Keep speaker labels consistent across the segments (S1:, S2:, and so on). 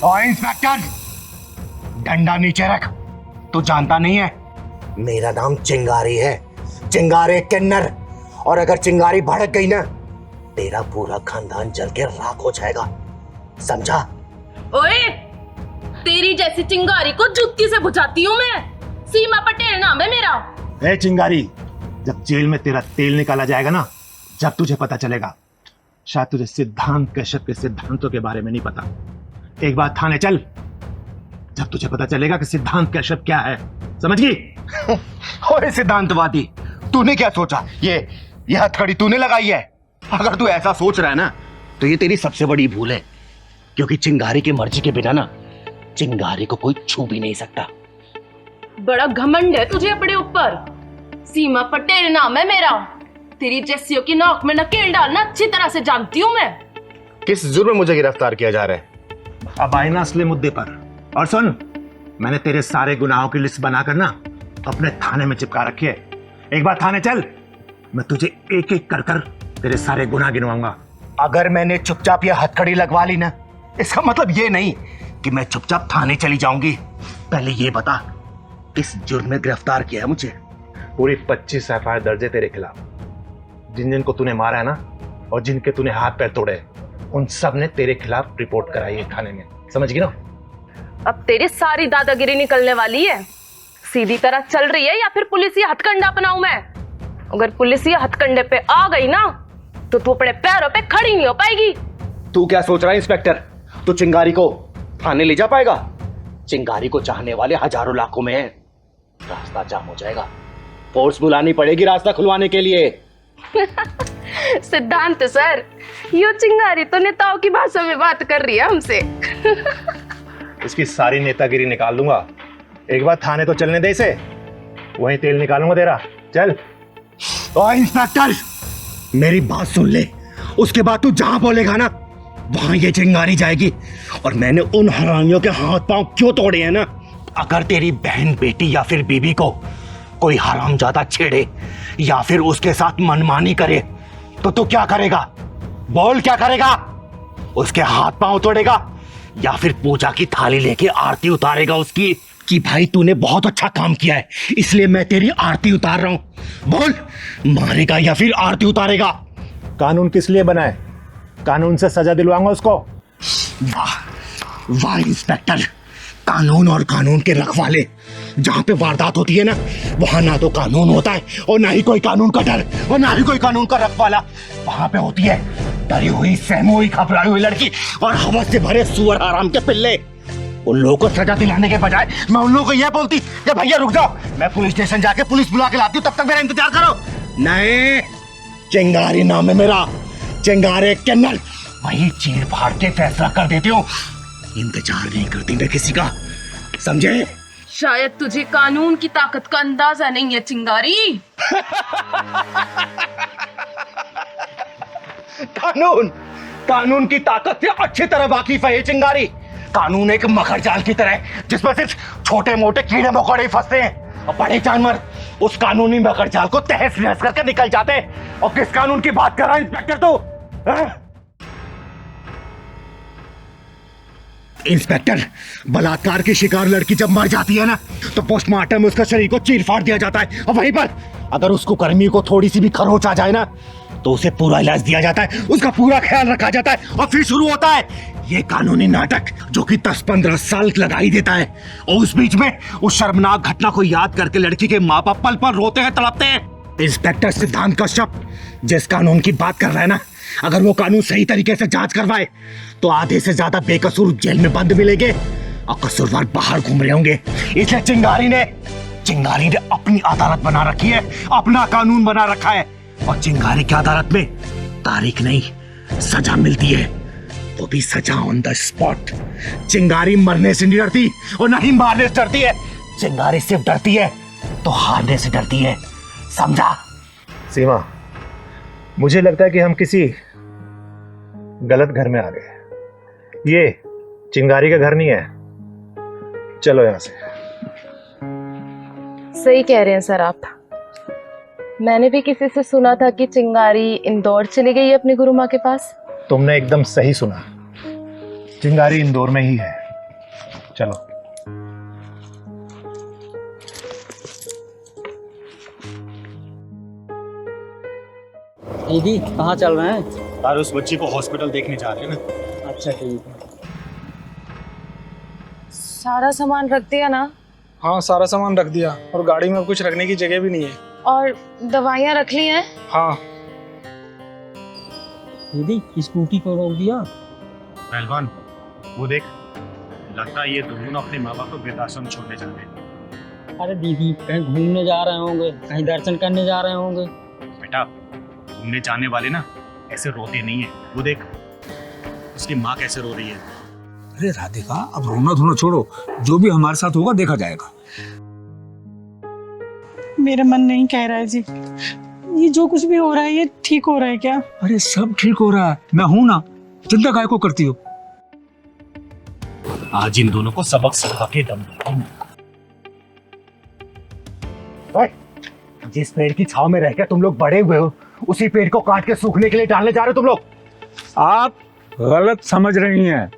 S1: और इंस्पेक्टर, डंडा नीचे रख। तू जानता नहीं है मेरा नाम चिंगारी है, चिंगारी किन्नर। और अगर चिंगारी भड़क गई ना, तेरा पूरा खानदान जल के राख हो जाएगा, समझा?
S2: ओए, तेरी जैसी चिंगारी को जुत्ती से बुझाती हूँ मैं। सीमा पटेल नाम है मेरा।
S3: ए चिंगारी, जब जेल में तेरा तेल निकाला जाएगा ना, जब तुझे पता चलेगा। शायद तुझे सिद्धांत कश्यप के सिद्धांतों के बारे में नहीं पता। एक बार थाने चल, जब तुझे पता चलेगा कि सिद्धांत कश्यप क्या है, समझ गई?
S1: ओए सिद्धांतवादी, तूने क्या सोचा? ये हथकड़ी तूने लगाई है? अगर तू ऐसा सोच रहा है ना, तो ये तेरी सबसे बड़ी भूल है, क्योंकि चिंगारी की मर्जी के बिना ना चिंगारी को कोई छू भी नहीं सकता।
S2: बड़ा घमंड है तुझे अपने ऊपर। सीमा पटेल नाम है मेरा। तेरी जैसियों की नाक में नकेल डालना अच्छी तरह से जानती हूँ मैं।
S1: किस जुर्म में मुझे गिरफ्तार किया जा रहा है?
S3: अब आए ना असली मुद्दे पर। और सुन, मैंने तेरे सारे गुनाहों की लिस्ट बनाकर ना अपने थाने में चिपका रखी है। एक बार थाने चल, मैं तुझे एक एक कर कर तेरे सारे गुनाह गिनवाऊंगा।
S1: अगर मैंने चुपचाप ये हथकड़ी लगवा ली ना, इसका मतलब ये नहीं कि मैं चुपचाप थाने चली जाऊंगी। पहले ये बता, किस जुर्म में गिरफ्तार किया है मुझे?
S3: पूरी 25 एफआईआर दर्ज है तेरे खिलाफ। जिन जिन को तूने मारा है ना, और जिनके तूने हाथ पैर तोड़े, उन सब ने तेरे खिलाफ रिपोर्ट कराई है थाने में, समझ गई ना?
S2: अब तेरी सारी दादागिरी निकलने वाली है। सीधी तरह चल रही है या फिर पुलिस हथकंडा अपनाऊं मैं? अगर पुलिस हथकंडे पे आ गई ना, तो तू अपने पैरों पे खड़ी नहीं हो पाएगी।
S1: तू क्या सोच रहा है इंस्पेक्टर? तू चिंगारी को थाने ले जा पाएगा? चिंगारी को चाहने वाले हजारों लाखों में हैं। रास्ता जाम हो जाएगा, फोर्स बुलानी पड़ेगी रास्ता खुलवाने के लिए।
S2: सिद्धांत सर, यो चिंगारी तो नेताओं की भाषा में बात कर रही है हमसे।
S3: इसकी सारी नेतागिरी निकाल दूंगा। एक बार थाने तो चलने दे इसे, वहीं तेल निकालूंगा तेरा। चल।
S1: और इंस्पेक्टर, मेरी बात सुन ले, उसके बाद तू जहां बोलेगा ना, वहां ये चिंगारी जाएगी। और मैंने उन हरामियों के हाथ पांव क्यों तोड़े हैं ना, अगर तेरी बहन, बेटी या फिर बीबी को कोई हरामजादा छेड़े या फिर उसके साथ मनमानी करे, तो तू क्या करेगा? बोल, क्या करेगा? उसके हाथ पांव तोड़ेगा या फिर पूजा की थाली लेके आरती उतारेगा उसकी, कि भाई तूने बहुत अच्छा काम किया है इसलिए मैं तेरी आरती उतार रहा हूं? बोल, मारेगा या फिर आरती उतारेगा?
S3: कानून किस लिए बना है? कानून से सजा दिलवाऊंगा उसको।
S1: वाह वाह इंस्पेक्टर, कानून और कानून के रखवाले। जहां पे वारदात होती है ना, वहां ना तो कानून होता है और ना ही कोई कानून का डर और ना ही कोई कानून का रखवाला। वहां पे होती है डरी हुई, सहमी हुई, घबराई हुई लड़की और हवस से भरे सुअर आराम के पिल्ले। उन लोगों को सजा दिलाने के बजाय मैं उन लोगों को यह बोलती कि भैया रुक जाओ, मैं पुलिस स्टेशन जाके पुलिस बुला के लाती हूँ, तब तक मेरा इंतजार करो। नहीं, चिंगारी नाम है मेरा, चिंगारी किन्नर। वही चीर फाड़ के फैसला कर देती हूँ, इंतजार नहीं करती मैं किसी का, समझे?
S2: शायद तुझे कानून की ताकत का अंदाजा नहीं है चिंगारी।
S1: कानून की ताकत से अच्छी तरह वाकिफ है ये चिंगारी। कानून एक मकर जाल की तरह है जिसमें सिर्फ छोटे मोटे कीड़े मकोड़े फंसते हैं और बड़े जानवर उस कानूनी मकर जाल को तहस नहस करके निकल जाते हैं। और किस कानून की बात कर रहा है इंस्पेक्टर तू? इंस्पेक्टर, बलात्कार की शिकार लड़की जब मर जाती है ना, तो पोस्टमार्टम में उसका शरीर को चीर फाड़ दिया जाता है और वहीं पर अगर उसको कर्मी को थोड़ी सी भी खरोच आ जाए ना, तो उसे पूरा इलाज दिया जाता है, उसका पूरा ख्याल रखा जाता है और फिर शुरू होता है ये कानूनी नाटक जो कि 10-15 साल लगा ही देता है। और उस बीच में उस शर्मनाक घटना को याद करके लड़की के माँ बाप पल पल रोते हैं, तड़पते हैं। इंस्पेक्टर सिद्धांत कश्यप जिस कानून की बात कर रहा है ना, अगर वो कानून सही तरीके से जांच करवाए तो आधे से ज्यादा बेकसूर जेल में बंद मिलेंगे और कसूरवार बाहर घूम रहे होंगे। इसलिए चिंगारी ने अपनी अदालत बना रखी है, अपना कानून बना रखा है। और चिंगारी की अदालत में तारीख नहीं, सजा मिलती है, वो भी सजा ऑन द स्पॉट। चिंगारी मरने से नहीं डरती और नहीं मारने से डरती है। चिंगारी सिर्फ डरती है तो हारने से डरती है, समझा?
S3: सीमा, मुझे लगता है कि हम किसी गलत घर में आ गए। ये चिंगारी का घर नहीं है, चलो यहां से।
S2: सही कह रहे हैं सर आप। मैंने भी किसी से सुना था कि चिंगारी इंदौर चली गई है अपनी गुरु माँ के पास।
S3: तुमने एकदम सही सुना, चिंगारी इंदौर में ही है। चलो।
S4: दीदी कहाँ चल रहे हैं?
S1: यार उस बच्ची को हॉस्पिटल देखने जा रहे हैं ना।
S4: अच्छा ठीक है।
S2: सारा सामान रख दिया ना?
S5: हाँ सारा सामान रख दिया और गाड़ी में अब कुछ रखने की जगह भी नहीं है।
S2: और दवाइयाँ रख ली हैं?
S5: हाँ
S4: दीदी स्कूटी को रोक दिया।
S1: पहलवान वो देख, लगता है ये दोनों अपने माँ बाप को वृद्धाश्रम छोड़ने जा रहे हैं।
S4: अरे दीदी कहीं घूमने जा रहे होंगे, कहीं दर्शन करने जा रहे होंगे।
S1: बेटा घूमने जाने वाले ना ऐसे रोते नहीं है। वो देख उसकी माँ कैसे रो रही है।
S6: अरे राधिका अब रोना धोना छोड़ो, जो भी हमारे साथ होगा देखा जाएगा।
S7: मेरा मन नहीं कह रहा है जी, ये जो कुछ भी हो रहा है ये ठीक हो रहा है क्या?
S6: अरे सब ठीक हो रहा है, मैं हूं ना, चिंता काहे को करती हो।
S1: आज इन दोनों को सबक सिखा के दम दूंगा। जिस पेड़ की छाव में रहकर तुम लोग बड़े हुए हो, उसी पेड़ को काट के सूखने के लिए डालने जा रहे हो तुम लोग।
S6: आप गलत समझ रही हैं।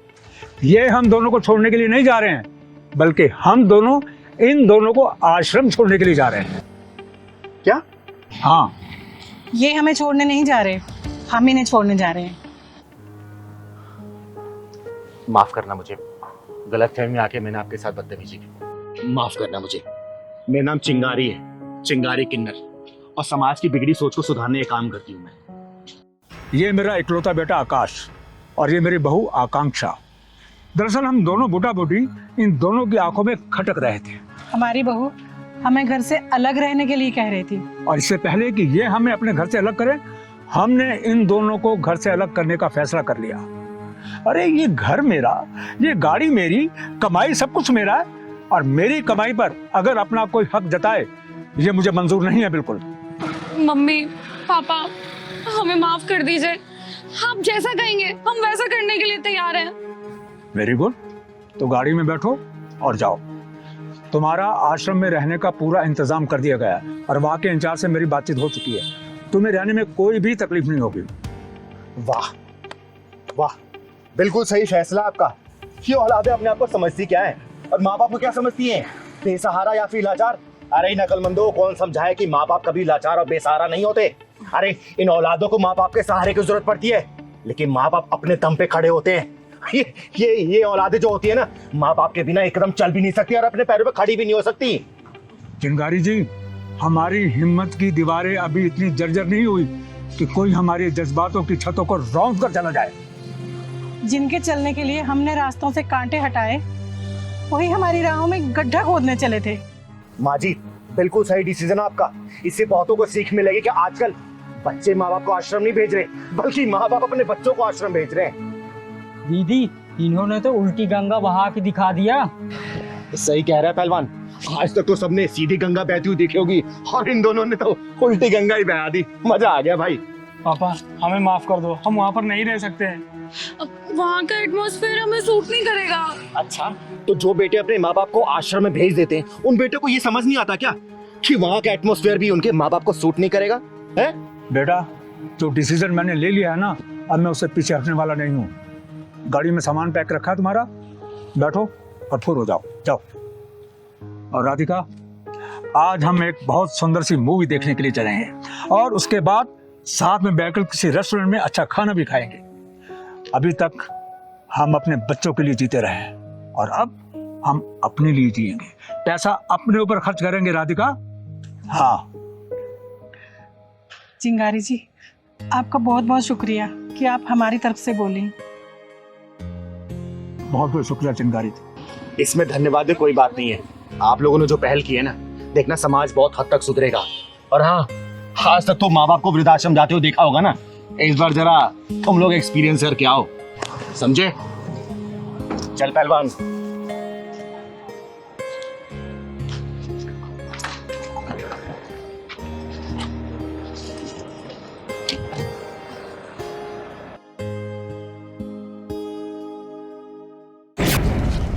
S6: ये हम दोनों को छोड़ने के लिए नहीं जा रहे हैं, बल्कि हम दोनों इन दोनों को आश्रम छोड़ने के लिए जा रहे हैं।
S1: क्या?
S6: हाँ
S7: ये हमें छोड़ने नहीं जा रहे, हम इन्हें छोड़ने जा रहे हैं।
S1: माफ करना मुझे, गलतफहमी में आके मैंने आपके साथ बदतमीजी की। माफ करना मुझे। मेरा नाम चिंगारी है, चिंगारी किन्नर, और समाज की बिगड़ी सोच को सुधारने का काम करती हूँ मैं।
S6: ये मेरा इकलौता बेटा आकाश और ये मेरी बहू आकांक्षा। दरअसल हम दोनों बूढ़ा बूढ़ी इन दोनों की आंखों में खटक रहे थे।
S7: हमारी बहू हमें घर से अलग रहने के लिए कह रही थी,
S6: और इससे पहले कि ये हमें अपने घर से अलग करें, हमने इन दोनों को घर से अलग करने का फैसला कर लिया। अरे ये घर मेरा, ये गाड़ी मेरी, कमाई सब कुछ मेरा है, और मेरी कमाई पर अगर अपना कोई हक जताए ये मुझे मंजूर नहीं है बिल्कुल।
S8: मम्मी पापा हमें माफ कर दीजिए, आप जैसा कहेंगे हम वैसा करने के लिए तैयार हैं।
S6: वेरी गुड, तो गाड़ी में बैठो और जाओ। तुम्हारा आश्रम में रहने का पूरा इंतजाम कर दिया गया है और वहाँ के इंचार्ज से मेरी बातचीत हो चुकी है। तुम्हें रहने में कोई भी तकलीफ नहीं होगी।
S1: वाह वाह, बिल्कुल सही फैसला आपका। ये औलादे अपने आप को समझती क्या है और माँ बाप को क्या समझती हैं? बेसहारा या फिर लाचार? अरे नकलमंदों, कौन समझाए कि माँ बाप कभी लाचार और बेसहारा नहीं होते। अरे इन औलादों को माँ बाप के सहारे की जरूरत पड़ती है, लेकिन माँ बाप अपने दम पे खड़े होते हैं। ये औलादे जो होती है ना, माँ बाप के बिना एकदम चल भी नहीं सकती और अपने पैरों पे खड़ी भी नहीं हो सकती।
S6: चिंगारी जी, हमारी हिम्मत की दीवारें अभी इतनी जर्जर नहीं हुई कि कोई हमारे जज्बातों की छतों को रौंद कर चला जाए।
S7: जिनके चलने के लिए हमने रास्तों से कांटे हटाए, वही हमारी राहों में गड्ढा खोदने चले थे।
S1: माँ जी, बिल्कुल सही डिसीजन आपका। इससे बहुतों को सीख मिलेगी कि आजकल बच्चे माँ बाप को आश्रम नहीं भेज रहे, बल्कि माँ बाप अपने बच्चों को आश्रम भेज रहे हैं।
S4: दीदी इन्होंने तो उल्टी गंगा बहा के दिखा दिया।
S1: सही कह रहा है पहलवान, आज तक तो सबने सीधी गंगा बहती हुई देखी होगी और इन दोनों ने तो उल्टी गंगा ही बहा दी। मजा आ गया भाई।
S5: पापा हमें माफ कर दो, हम वहाँ पर नहीं रह सकते हैं।
S8: वहाँ का एटमॉस्फेयर हमें सूट नहीं करेगा।
S1: अच्छा, तो जो बेटे अपने माँ बाप को आश्रम में भेज देते हैं, उन बेटों को ये समझ नहीं आता क्या कि वहाँ का एटमॉस्फेयर भी उनके माँ बाप को सूट नहीं करेगा? है
S6: बेटा, जो डिसीजन मैंने ले लिया है ना, अब मैं उससे पीछे हटने वाला नहीं हूँ। गाड़ी में सामान पैक रखा है तुम्हारा, बैठो और फुर हो जाओ। जाओ। और राधिका, आज हम एक बहुत सुंदर सी मूवी देखने के लिए चले हैं और उसके बाद साथ में बैठकर किसी रेस्टोरेंट में अच्छा खाना भी खाएंगे। अभी तक हम अपने बच्चों के लिए जीते रहे हैं और अब हम अपने लिए जिएंगे। पैसा अपने ऊपर खर्च करेंगे राधिका। हाँ
S7: चिंगारी जी, आपका बहुत बहुत शुक्रिया कि आप हमारी तरफ से बोली।
S6: बहुत बहुत शुक्रिया चिंगारी।
S1: इसमें धन्यवाद की कोई बात नहीं है। आप लोगों ने जो पहल की है ना, देखना समाज बहुत हद तक सुधरेगा। और हाँ, आज तक तो माँ बाप को वृद्धाश्रम जाते हुए देखा होगा ना, इस बार जरा तुम लोग एक्सपीरियंस करके आओ, समझे? चल पहलवान।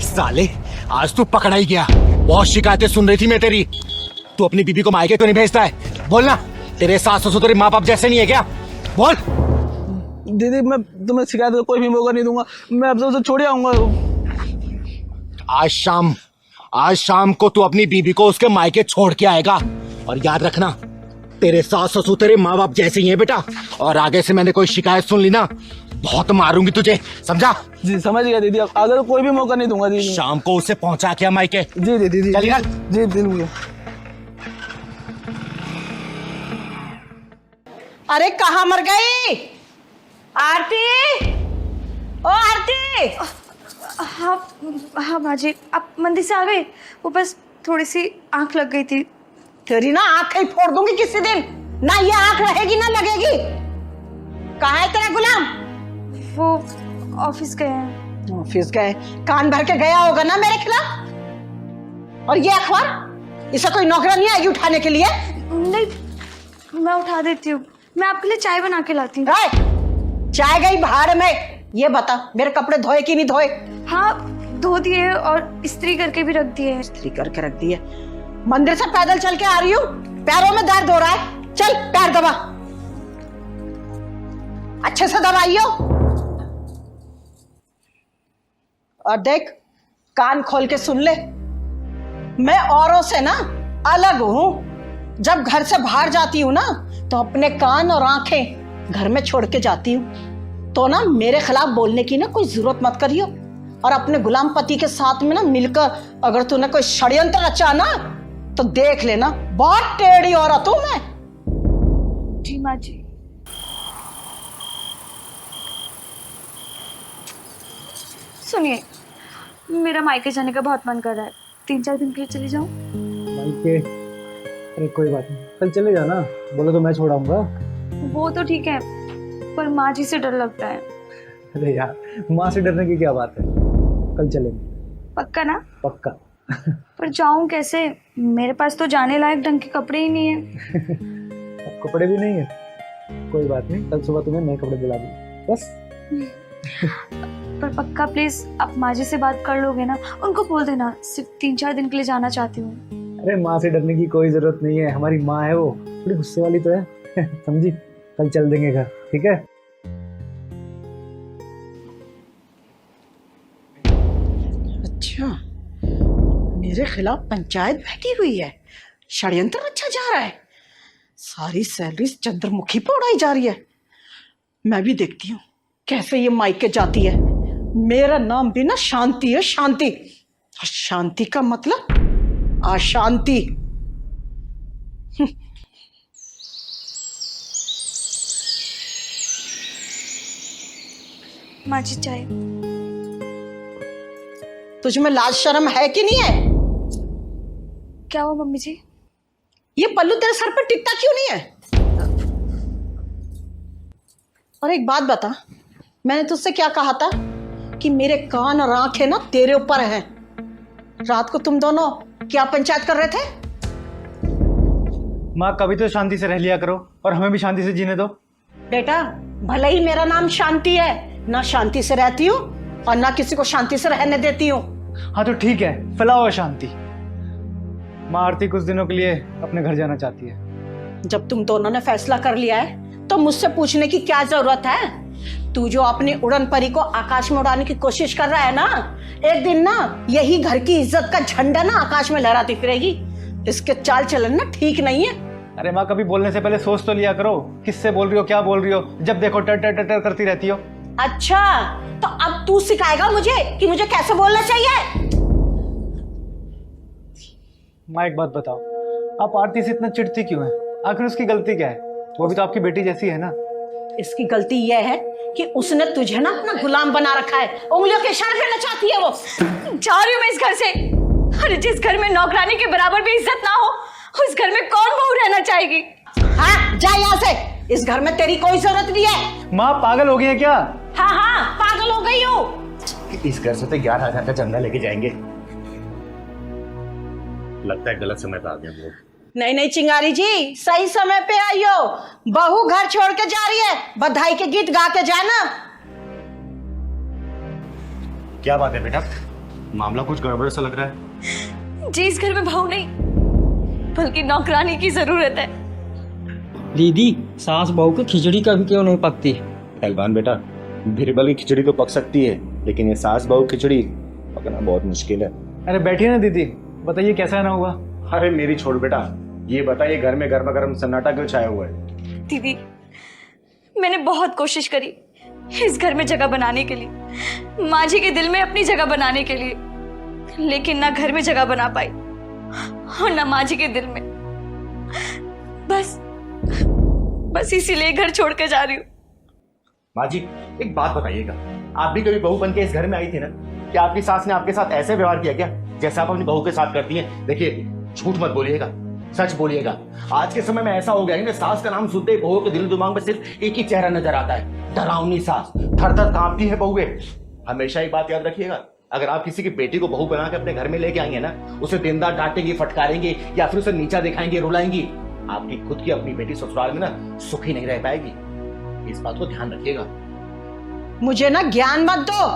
S1: साले, आज तू पकड़ा ही गया। बहुत शिकायतें सुन रही थी मैं तेरी। तू अपनी बीबी को मायके क्यों नहीं भेजता है? बोलना, तेरे सास ससुर तेरे माँ बाप जैसे नहीं है क्या? बोल।
S5: दीदी मैं तुम्हें शिकायत का कोई भी मौका नहीं दूंगा, मैं अब से उसे छोड़ आऊंगा।
S1: आज शाम को तू अपनी बीबी को उसके मायके छोड़ के आएगा। और याद रखना, तेरे सास ससुर तेरे माँ बाप जैसे ही हैं बेटा। और आगे से मैंने कोई शिकायत सुन ली ना, बहुत मारूंगी तुझे, समझा?
S5: जी समझ गया दीदी, अब अगर कोई भी मौका नहीं दूंगा दीदी।
S1: शाम को उसे पहुंचा के मायके।
S5: जी दीदी
S1: चलिए
S5: जी दीदी।
S7: अरे कहाँ मर गई आरती? ओ आरती!
S8: हाँ हाँ बाजी, आप मंदिर से आ गए? वो बस थोड़ी सी आंख लग गई थी।
S7: तेरी ना आंख ही फोड़ दूंगी किसी दिन, ना ये आंख रहेगी ना लगेगी। कहाँ है तेरा गुलाम?
S8: वो ऑफिस गए हैं।
S7: ऑफिस गए? कान भर के गया होगा ना मेरे खिलाफ। और ये अखबार, इसे कोई नौकरानी आएगी उठाने के लिए?
S8: नहीं, मैं उठा देती हूँ। मैं आपके लिए चाय बना के लाती हूँ।
S7: चाय गई भाड़ में। ये बता, मेरे कपड़े धोए कि नहीं धोए?
S8: हाँ धो दिए और इस्त्री करके भी रख दिए।
S7: इस्त्री करके रख दिए। मंदिर से पैदल चल के आ रही हूँ, पैरों में दर्द हो रहा है। चल पैर दबा, अच्छे से दबाइयो। और देख, कान खोल के सुन ले, मैं औरों से ना अलग हूं। जब घर से बाहर जाती हूँ ना, तो अपने कान और आंखें घर में छोड़ के जाती हूँ। तो ना मेरे खिलाफ बोलने की ना कोई जरूरत मत करियो। और अपने गुलाम पति के साथ में ना मिलकर अगर तूने कोई षड्यंत्र रचा ना, तो देख लेना, बहुत टेढ़ी औरत हूं मैं।
S8: जी माँ जी। सुनिए, मेरा मायके जाने का बहुत मन कर रहा है। 3-4 दिन के लिए चली जाऊं?
S5: मायके? अरे कोई बात नहीं, कल चले जाना, बोलो तो मैं छोड़ाऊंगा।
S8: वो तो ठीक है, पर माँ जी से डर लगता है।
S5: अरे यार, माँ से डरने की क्या बात है, कल चलेंगे।
S8: पक्का ना?
S5: पक्का।
S8: पर जाऊं कैसे? मेरे पास तो जाने लायक ढंग के कपड़े ही नहीं है।
S5: कपड़े भी नहीं है? कोई बात नहीं, कल सुबह तुम्हें नए कपड़े दिला दूंगा बस।
S8: पर पक्का प्लीज आप माँ जी से बात कर लोगे ना? उनको बोल देना सिर्फ 3-4 दिन के लिए जाना चाहती हूँ।
S5: अरे माँ से डरने की कोई जरूरत नहीं है, हमारी माँ है, वो थोड़ी गुस्से वाली तो है। समझी? कल चल देंगे घर, ठीक है?
S7: अच्छा, मेरे खिलाफ पंचायत बैठी हुई है, षड्यंत्र अच्छा जा रहा है, सारी सैलरी चंद्रमुखी पर उड़ाई जा रही है। मैं भी देखती हूँ कैसे ये मायके जाती है। मेरा नाम भी ना शांति है, शांति। और शांति का मतलब अशांति।
S8: माँ जी चाय।
S7: तुझ में लाज शर्म है कि नहीं है?
S8: क्या हुआ मम्मी जी?
S7: ये पल्लू तेरे सर पर टिकता क्यों नहीं है? और एक बात बता, मैंने तुझसे क्या कहा था कि मेरे कान और आंखें ना तेरे ऊपर हैं। रात को तुम दोनों क्या पंचायत कर रहे थे?
S5: माँ कभी तो शांति से रह लिया करो और हमें भी शांति से जीने दो।
S7: बेटा, भले ही मेरा नाम शांति है, ना शांति से रहती हूँ और ना किसी को शांति से रहने देती हूँ।
S5: हाँ तो ठीक है, फैलाओ शांति। माँ आरती कुछ दिनों के लिए अपने घर जाना चाहती है।
S7: जब तुम दोनों ने फैसला कर लिया है तो मुझसे पूछने की क्या जरूरत है? तू जो अपनी उड़न परी को आकाश में उड़ाने की कोशिश कर रहा है ना, एक दिन ना यही घर की इज्जत का झंडा ना आकाश में लहराती फिरेगी। इसके चाल चलन ना ठीक नहीं है।
S5: अरे माँ, कभी बोलने से पहले सोच तो लिया करो, किससे बोल रही हो, क्या बोल रही हो। जब देखो टर टर टर टर करती रहती हो।
S7: अच्छा, तो अब तू सिखाएगा मुझे कि मुझे कैसे बोलना चाहिए?
S5: माँ एक बात बताओ, आप आरती से इतना चिढ़ती क्यों है? आखिर उसकी गलती क्या है? वो भी तो आपकी बेटी जैसी है ना।
S7: इसकी गलती यह है कि उसने तुझे ना अपना गुलाम बना रखा है, उंगलियों के इशारे पे नचाती है वो।
S8: जा रही हूँ मैं इस घर से। अरे जिस घर में नौकरानी के बराबर भी इज्जत ना हो, उस घर में कौन बहू रहना चाहेगी?
S7: हाँ, जा यहाँ से। इस घर में तेरी कोई जरूरत नहीं है।
S5: माँ पागल हो गई है क्या?
S7: हाँ हाँ, पागल हो गई हूँ।
S1: इस घर से तो 11,000 का चंदा लेके जाएंगे। लगता है गलत समय पे आ गए हम लोग।
S7: नहीं नहीं चिंगारी जी, सही समय पे आई हो। बहू घर छोड़ के जा रही है, बधाई के गीत गा के जाना।
S1: क्या बात है बेटा, मामला कुछ गड़बड़ सा लग रहा है।
S8: जी इस घर में बहू नहीं, बल्कि नौकरानी की जरूरत है।
S4: दीदी, सास बहू की खिचड़ी कभी क्यों नहीं पकती?
S1: पहलवान बेटा, बिरबल की खिचड़ी तो पक सकती है, लेकिन ये सास बहू खिचड़ी पकड़ना बहुत मुश्किल है।
S5: अरे बैठिए ना दीदी, बताइए कैसा आना हुआ।
S3: अरे मेरी छोड़ बेटा, ये बताइए घर में गर्मा गर्म सन्नाटा क्यों छाया हुआ है?
S8: दीदी, मैंने बहुत कोशिश करी इस घर में जगह बनाने के लिए, माँ जी के दिल में अपनी जगह बनाने के लिए, लेकिन ना घर में जगह बना पाई और ना माँ जी के दिल में। बस इसीलिए घर छोड़ के जा रही हूँ।
S3: माँ जी एक बात बताइएगा, आप भी कभी बहू बन के इस घर में आई थी ना? क्या आपकी सास ने आपके साथ ऐसे व्यवहार किया क्या जैसे आप अपनी बहू के साथ करती हैं? देखिए झूठ मत बोलिएगा, सच बोलिएगा। आज के समय में ऐसा हो गया है कि सास का नाम सुनते ही बहू के दिल दिमाग में सिर्फ एक ही चेहरा नजर आता है, डरावनी सास। थर थर कांपती है बहुए। हमेशा एक बात याद रखिएगा, अगर आप किसी की बेटी को बहू बना के अपने घर में लेके आएंगे ना, उसे दिनदार डांटेंगे, फटकारेंगे या फिर उसे नीचा दिखाएंगे, रुलाएंगी, आपकी खुद की अपनी बेटी ससुराल में ना सुखी नहीं रह पाएगी। इस बात को ध्यान रखिएगा।
S7: मुझे ना ज्ञान मत दो,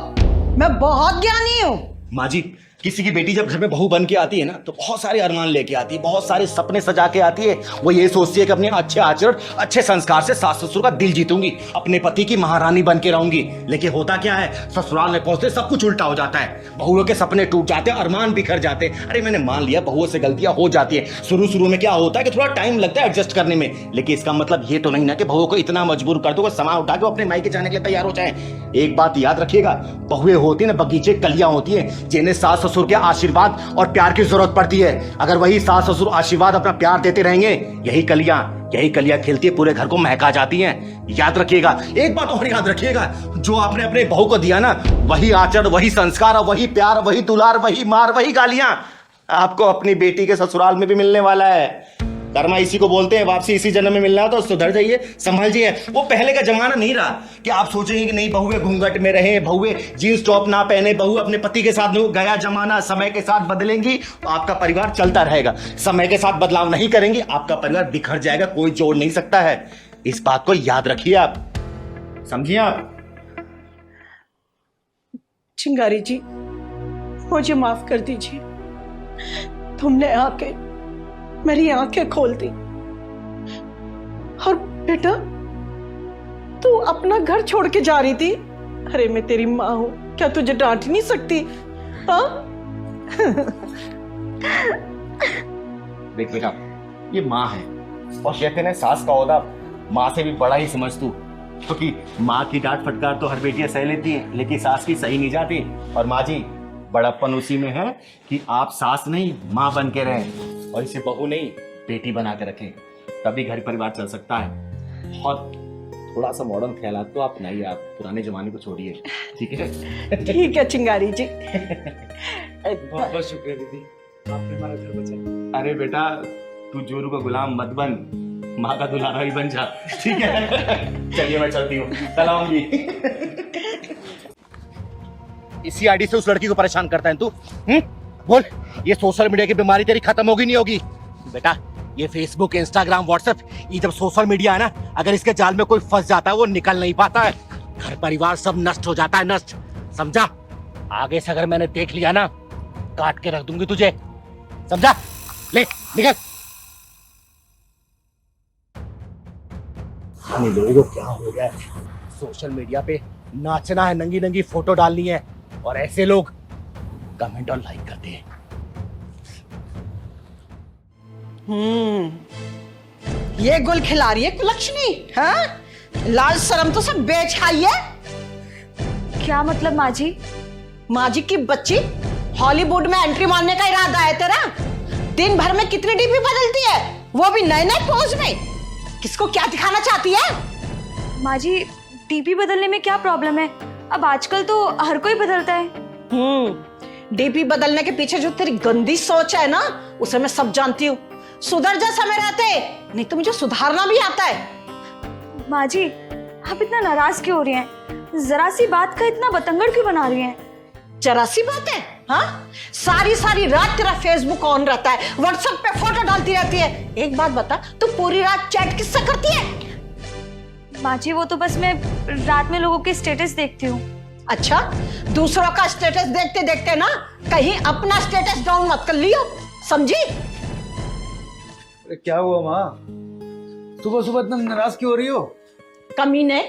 S7: मैं बहुत ज्ञानी हूँ।
S1: माँ जी, किसी की बेटी जब घर में बहू बन के आती है ना, तो बहुत सारे अरमान लेके आती है, बहुत सारे सपने सजा के आती है। वो ये सोचती है कि अपने अच्छे आचरण, अच्छे संस्कार से सास ससुर का दिल जीतूंगी, अपने पति की महारानी बन के रहूंगी। लेकिन होता क्या है, ससुराल में पहुंचते सब कुछ उल्टा हो जाता है। बहुओं के सपने टूट जाते हैं, अरमान बिखर जाते हैं। अरे मैंने मान लिया बहुओं से गलतियां हो जाती है, शुरू में क्या होता है कि थोड़ा टाइम लगता है एडजस्ट करने में, लेकिन इसका मतलब ये तो नहीं ना कि बहुओं को इतना मजबूर कर दो कि सामान उठा के अपने मायके जाने के लिए तैयार हो जाए। एक बात याद रखिएगा, बहुएं होती है ना बगीचे कलियां होती है, जिन्हें सास ससुर के आशीर्वाद और प्यार की जरूरत पड़ती है। अगर वही सास ससुर आशीर्वाद अपना प्यार देते रहेंगे, यही कलियां खिलती है, पूरे घर को महका जाती हैं। याद रखिएगा, एक बात और याद रखिएगा, जो आपने अपने बहू को दिया ना, वही आचरण, वही संस्कार, वही प्यार, वही दुलार, वही मार, वही गालियां आपको अपनी बेटी के ससुराल में भी मिलने वाला है। कर्मा इसी को बोलते हैं, वापसी इसी जन्म में मिलना है, तो सुधर जाइए, संभल जाइए। वो पहले का जमाना नहीं रहा कि आप सोचेंगे कि नहीं बहुए घूंघट में रहे, बहुए जींस टॉप ना पहने, बहू अपने पति के साथ नहीं। गया जमाना, समय के साथ बदलेंगी तो आपका परिवार चलता रहेगा। समय के साथ बदलाव नहीं करेंगी, आपका परिवार बिखर जाएगा, कोई जोड़ नहीं सकता है। इस बात को याद रखिए, आप समझिए। आप
S7: चिंगारी जी, मुझे माफ कर दीजिए, तुमने आके मेरी आंखें खोल दी। और बेटा, तू अपना घर छोड़ के जा रही थी। अरे मैं तेरी माँ हूं, क्या तुझे डांट नहीं सकती? हाँ?
S1: देख बेटा, ये माँ है और कहते हैं सास का ओहदा माँ से भी बड़ा ही समझ तू, क्योंकि माँ की डांट फटकार तो हर बेटियां सह लेती है, लेकिन सास की सही नहीं जाती। और माँ जी, बड़प्पन उसी में है कि आप सास नहीं माँ बन के रहें और इसे बहू नहीं बेटी बना के रखें, तभी घर परिवार चल सकता है। और थोड़ा सा मॉडर्न ख्यालात तो आप नहीं, आप पुराने जमाने को छोड़िए, ठीक है?
S7: ठीक है चिंगारी जी।
S3: बहुत बहुत शुक्रिया दीदी, आपने हमारा घर बचाया। अरे बेटा, तू जोरू का गुलाम मत बन, माँ का दुलारा ही बन जा, ठीक है? चलिए मैं चलती हूँ, कल आऊंगी।
S1: इसी आईडी से उस लड़की को परेशान करता है तू? बोल, ये सोशल मीडिया की बीमारी तेरी खत्म होगी नहीं होगी? बेटा, ये फेसबुक, इंस्टाग्राम, व्हाट्सएप, ये जब सोशल मीडिया है ना, अगर इसके जाल में कोई फंस जाता है वो निकल नहीं पाता है, घर परिवार सब नष्ट हो जाता है, नष्ट, समझा? आगे से अगर मैंने देख लिया ना, काट के रख दूंगी तुझे, समझा? ले निकल। हमें लोगों को क्या हो गया है, सोशल मीडिया पे नाचना है, नंगी नंगी फोटो डालनी है, और ऐसे लोग कमेंट और लाइक करते हैं।
S7: ये गुल खिला रही है कुलक्षणी, हाँ? लाल शर्म तो सब बेच आई है।
S8: क्या मतलब माँ जी?
S7: माँ जी की बच्ची, हॉलीवुड में एंट्री मारने का इरादा है तेरा? दिन भर में कितनी डीपी बदलती है, वो भी नए नए पोज में। किसको क्या दिखाना चाहती है?
S8: माँ जी, डीपी बदलने में क्या प्रॉब्लम है? अब आजकल तो हर कोई बदलता है।
S7: डीपी बदलने के पीछे जो तेरी गंदी सोच है ना, उसे मैं सब जानती हूँ। सुधर जा समय रहते, नहीं तो मुझे सुधारना भी आता है।
S8: माँ जी, आप इतना नाराज क्यों हो रही हैं? जरा सी बात का इतना बतंगड़ क्यों बना रही हैं?
S7: जरा सी बात है, हाँ? सारी रात तेरा फेसबुक ऑन रहता है, व्हाट्सएप पे फोटो डालती रहती है। एक बात बता, तू पूरी रात चैट किससे करती है?
S8: माँ जी, वो तो बस मैं रात में लोगों के स्टेटस देखती हूँ।
S7: अच्छा, दूसरों का स्टेटस देखते देखते ना कहीं अपना स्टेटस डाउन मत कर लियो, समझी?
S5: अरे क्या हुआ माँ, सुबह सुबह इतना नाराज क्यों हो रही हो?
S7: कमीने,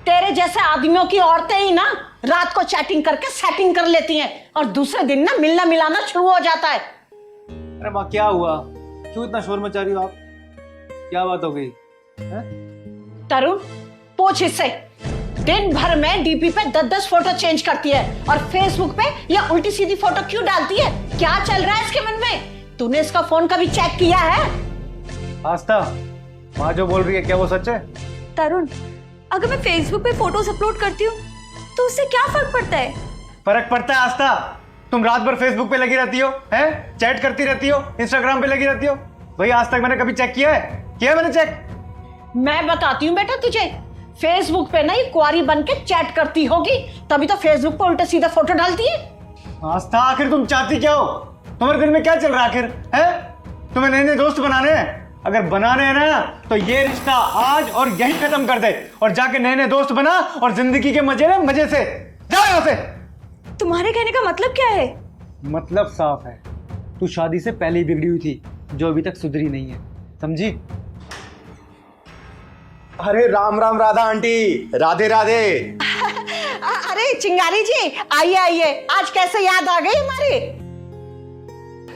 S7: तेरे जैसे आदमियों की औरतें ही ना रात को चैटिंग करके सेटिंग कर लेती हैं और दूसरे दिन ना मिलना मिलाना शुरू हो जाता है।
S5: अरे माँ क्या हुआ, क्यों इतना शोर मचा रही हो आप, क्या बात हो गई?
S7: तरुण पूछ इससे, दिन भर में डीपी पे 10-10 फोटो चेंज करती है और फेसबुक पे ये उल्टी सीधी फोटो क्यों डालती है? क्या चल रहा है इसके मन में? तूने इसका फोन कभी चेक किया है?
S5: आस्था, माँ जो बोल रही है क्या वो सच है?
S8: तरुण, अगर मैं फेसबुक पे फोटोज अपलोड करती हूँ तो उससे क्या फर्क पड़ता है?
S5: फर्क पड़ता है आस्था, तुम रात भर फेसबुक पे लगी रहती हो, हैं? चैट करती रहती हो, इंस्टाग्राम पे लगी रहती हो। भाई आज तक मैंने कभी चेक किया है? किया मैंने चेक?
S7: मैं बताती हूँ बेटा तुझे, फेसबुक पे ना ये कुंवारी बन के चैट करती होगी, तभी तो फेसबुक पे उल्टे सीधे फोटो डालती है।
S5: आस्था आखिर तुम चाहती क्या हो? तुम्हारे दिल में क्या चल रहा है आखिर, है? तुम्हें नए नए दोस्त बनाने हैं? अगर बनाने हैं ना तो ये रिश्ता आज और यही खत्म कर दे और जाके नए नए दोस्त बना और जिंदगी के मजे ले मजे से। जाओ यहाँ से।
S8: तुम्हारे कहने का मतलब क्या है?
S5: मतलब साफ है, तू शादी से पहले ही बिगड़ी हुई थी जो अभी तक सुधरी नहीं है, समझी?
S1: अरे राम राम राधा आंटी, राधे राधे।
S7: अरे चिंगारी जी आइए आइए, आज कैसे याद आ गई हमारी?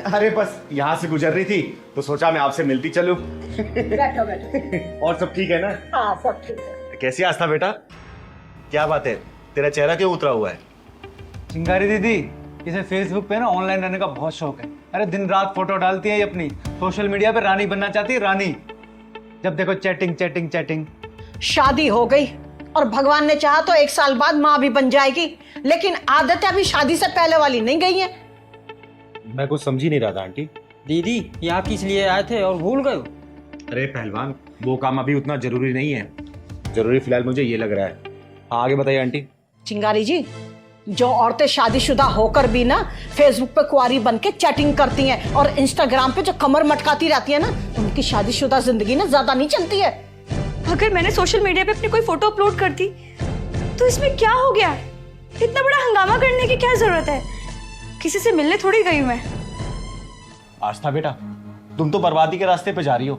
S1: अरे बस यहाँ से गुजर रही थी तो सोचा मैं आपसे मिलती चलूं।
S7: बैठो बैठो।
S1: और सब ठीक है ना?
S7: हाँ सब ठीक है।
S1: कैसी आस्था बेटा, क्या बात है, तेरा चेहरा क्यों उतरा हुआ है?
S5: चिंगारी दीदी, इसे फेसबुक पे ना ऑनलाइन रहने का बहुत शौक है। अरे दिन रात फोटो डालती है ये अपनी, सोशल मीडिया पे रानी बनना चाहती है, रानी। जब देखो चैटिंग चैटिंग चैटिंग।
S7: शादी हो गई और भगवान ने चाहा तो 1 साल बाद माँ भी बन जाएगी, लेकिन आदतें अभी शादी से पहले वाली नहीं गई हैं।
S1: मैं कुछ समझी नहीं रहा था आंटी।
S4: दीदी यहाँ किस लिए आए थे और भूल गए?
S1: अरे पहलवान, वो काम अभी उतना जरूरी नहीं है, जरूरी फिलहाल मुझे ये लग रहा है। आगे बताइए आंटी।
S7: चिंगारी जी, जो औरतें शादीशुदा होकर भी ना फेसबुक पे कुंवारी बन के चैटिंग करती हैं और इंस्टाग्राम पे जो कमर मटकाती रहती है ना, उनकी शादीशुदा जिंदगी ना ज्यादा नहीं चलती है।
S8: अगर मैंने सोशल मीडिया पे अपनी कोई फोटो अपलोड कर दी तो इसमें क्या हो गया? इतना बड़ा हंगामा करने की क्या जरूरत है? किसी से मिलने थोड़ी गई मैं।
S1: आस्था बेटा, तुम तो बर्बादी के रास्ते पे जा रही हो,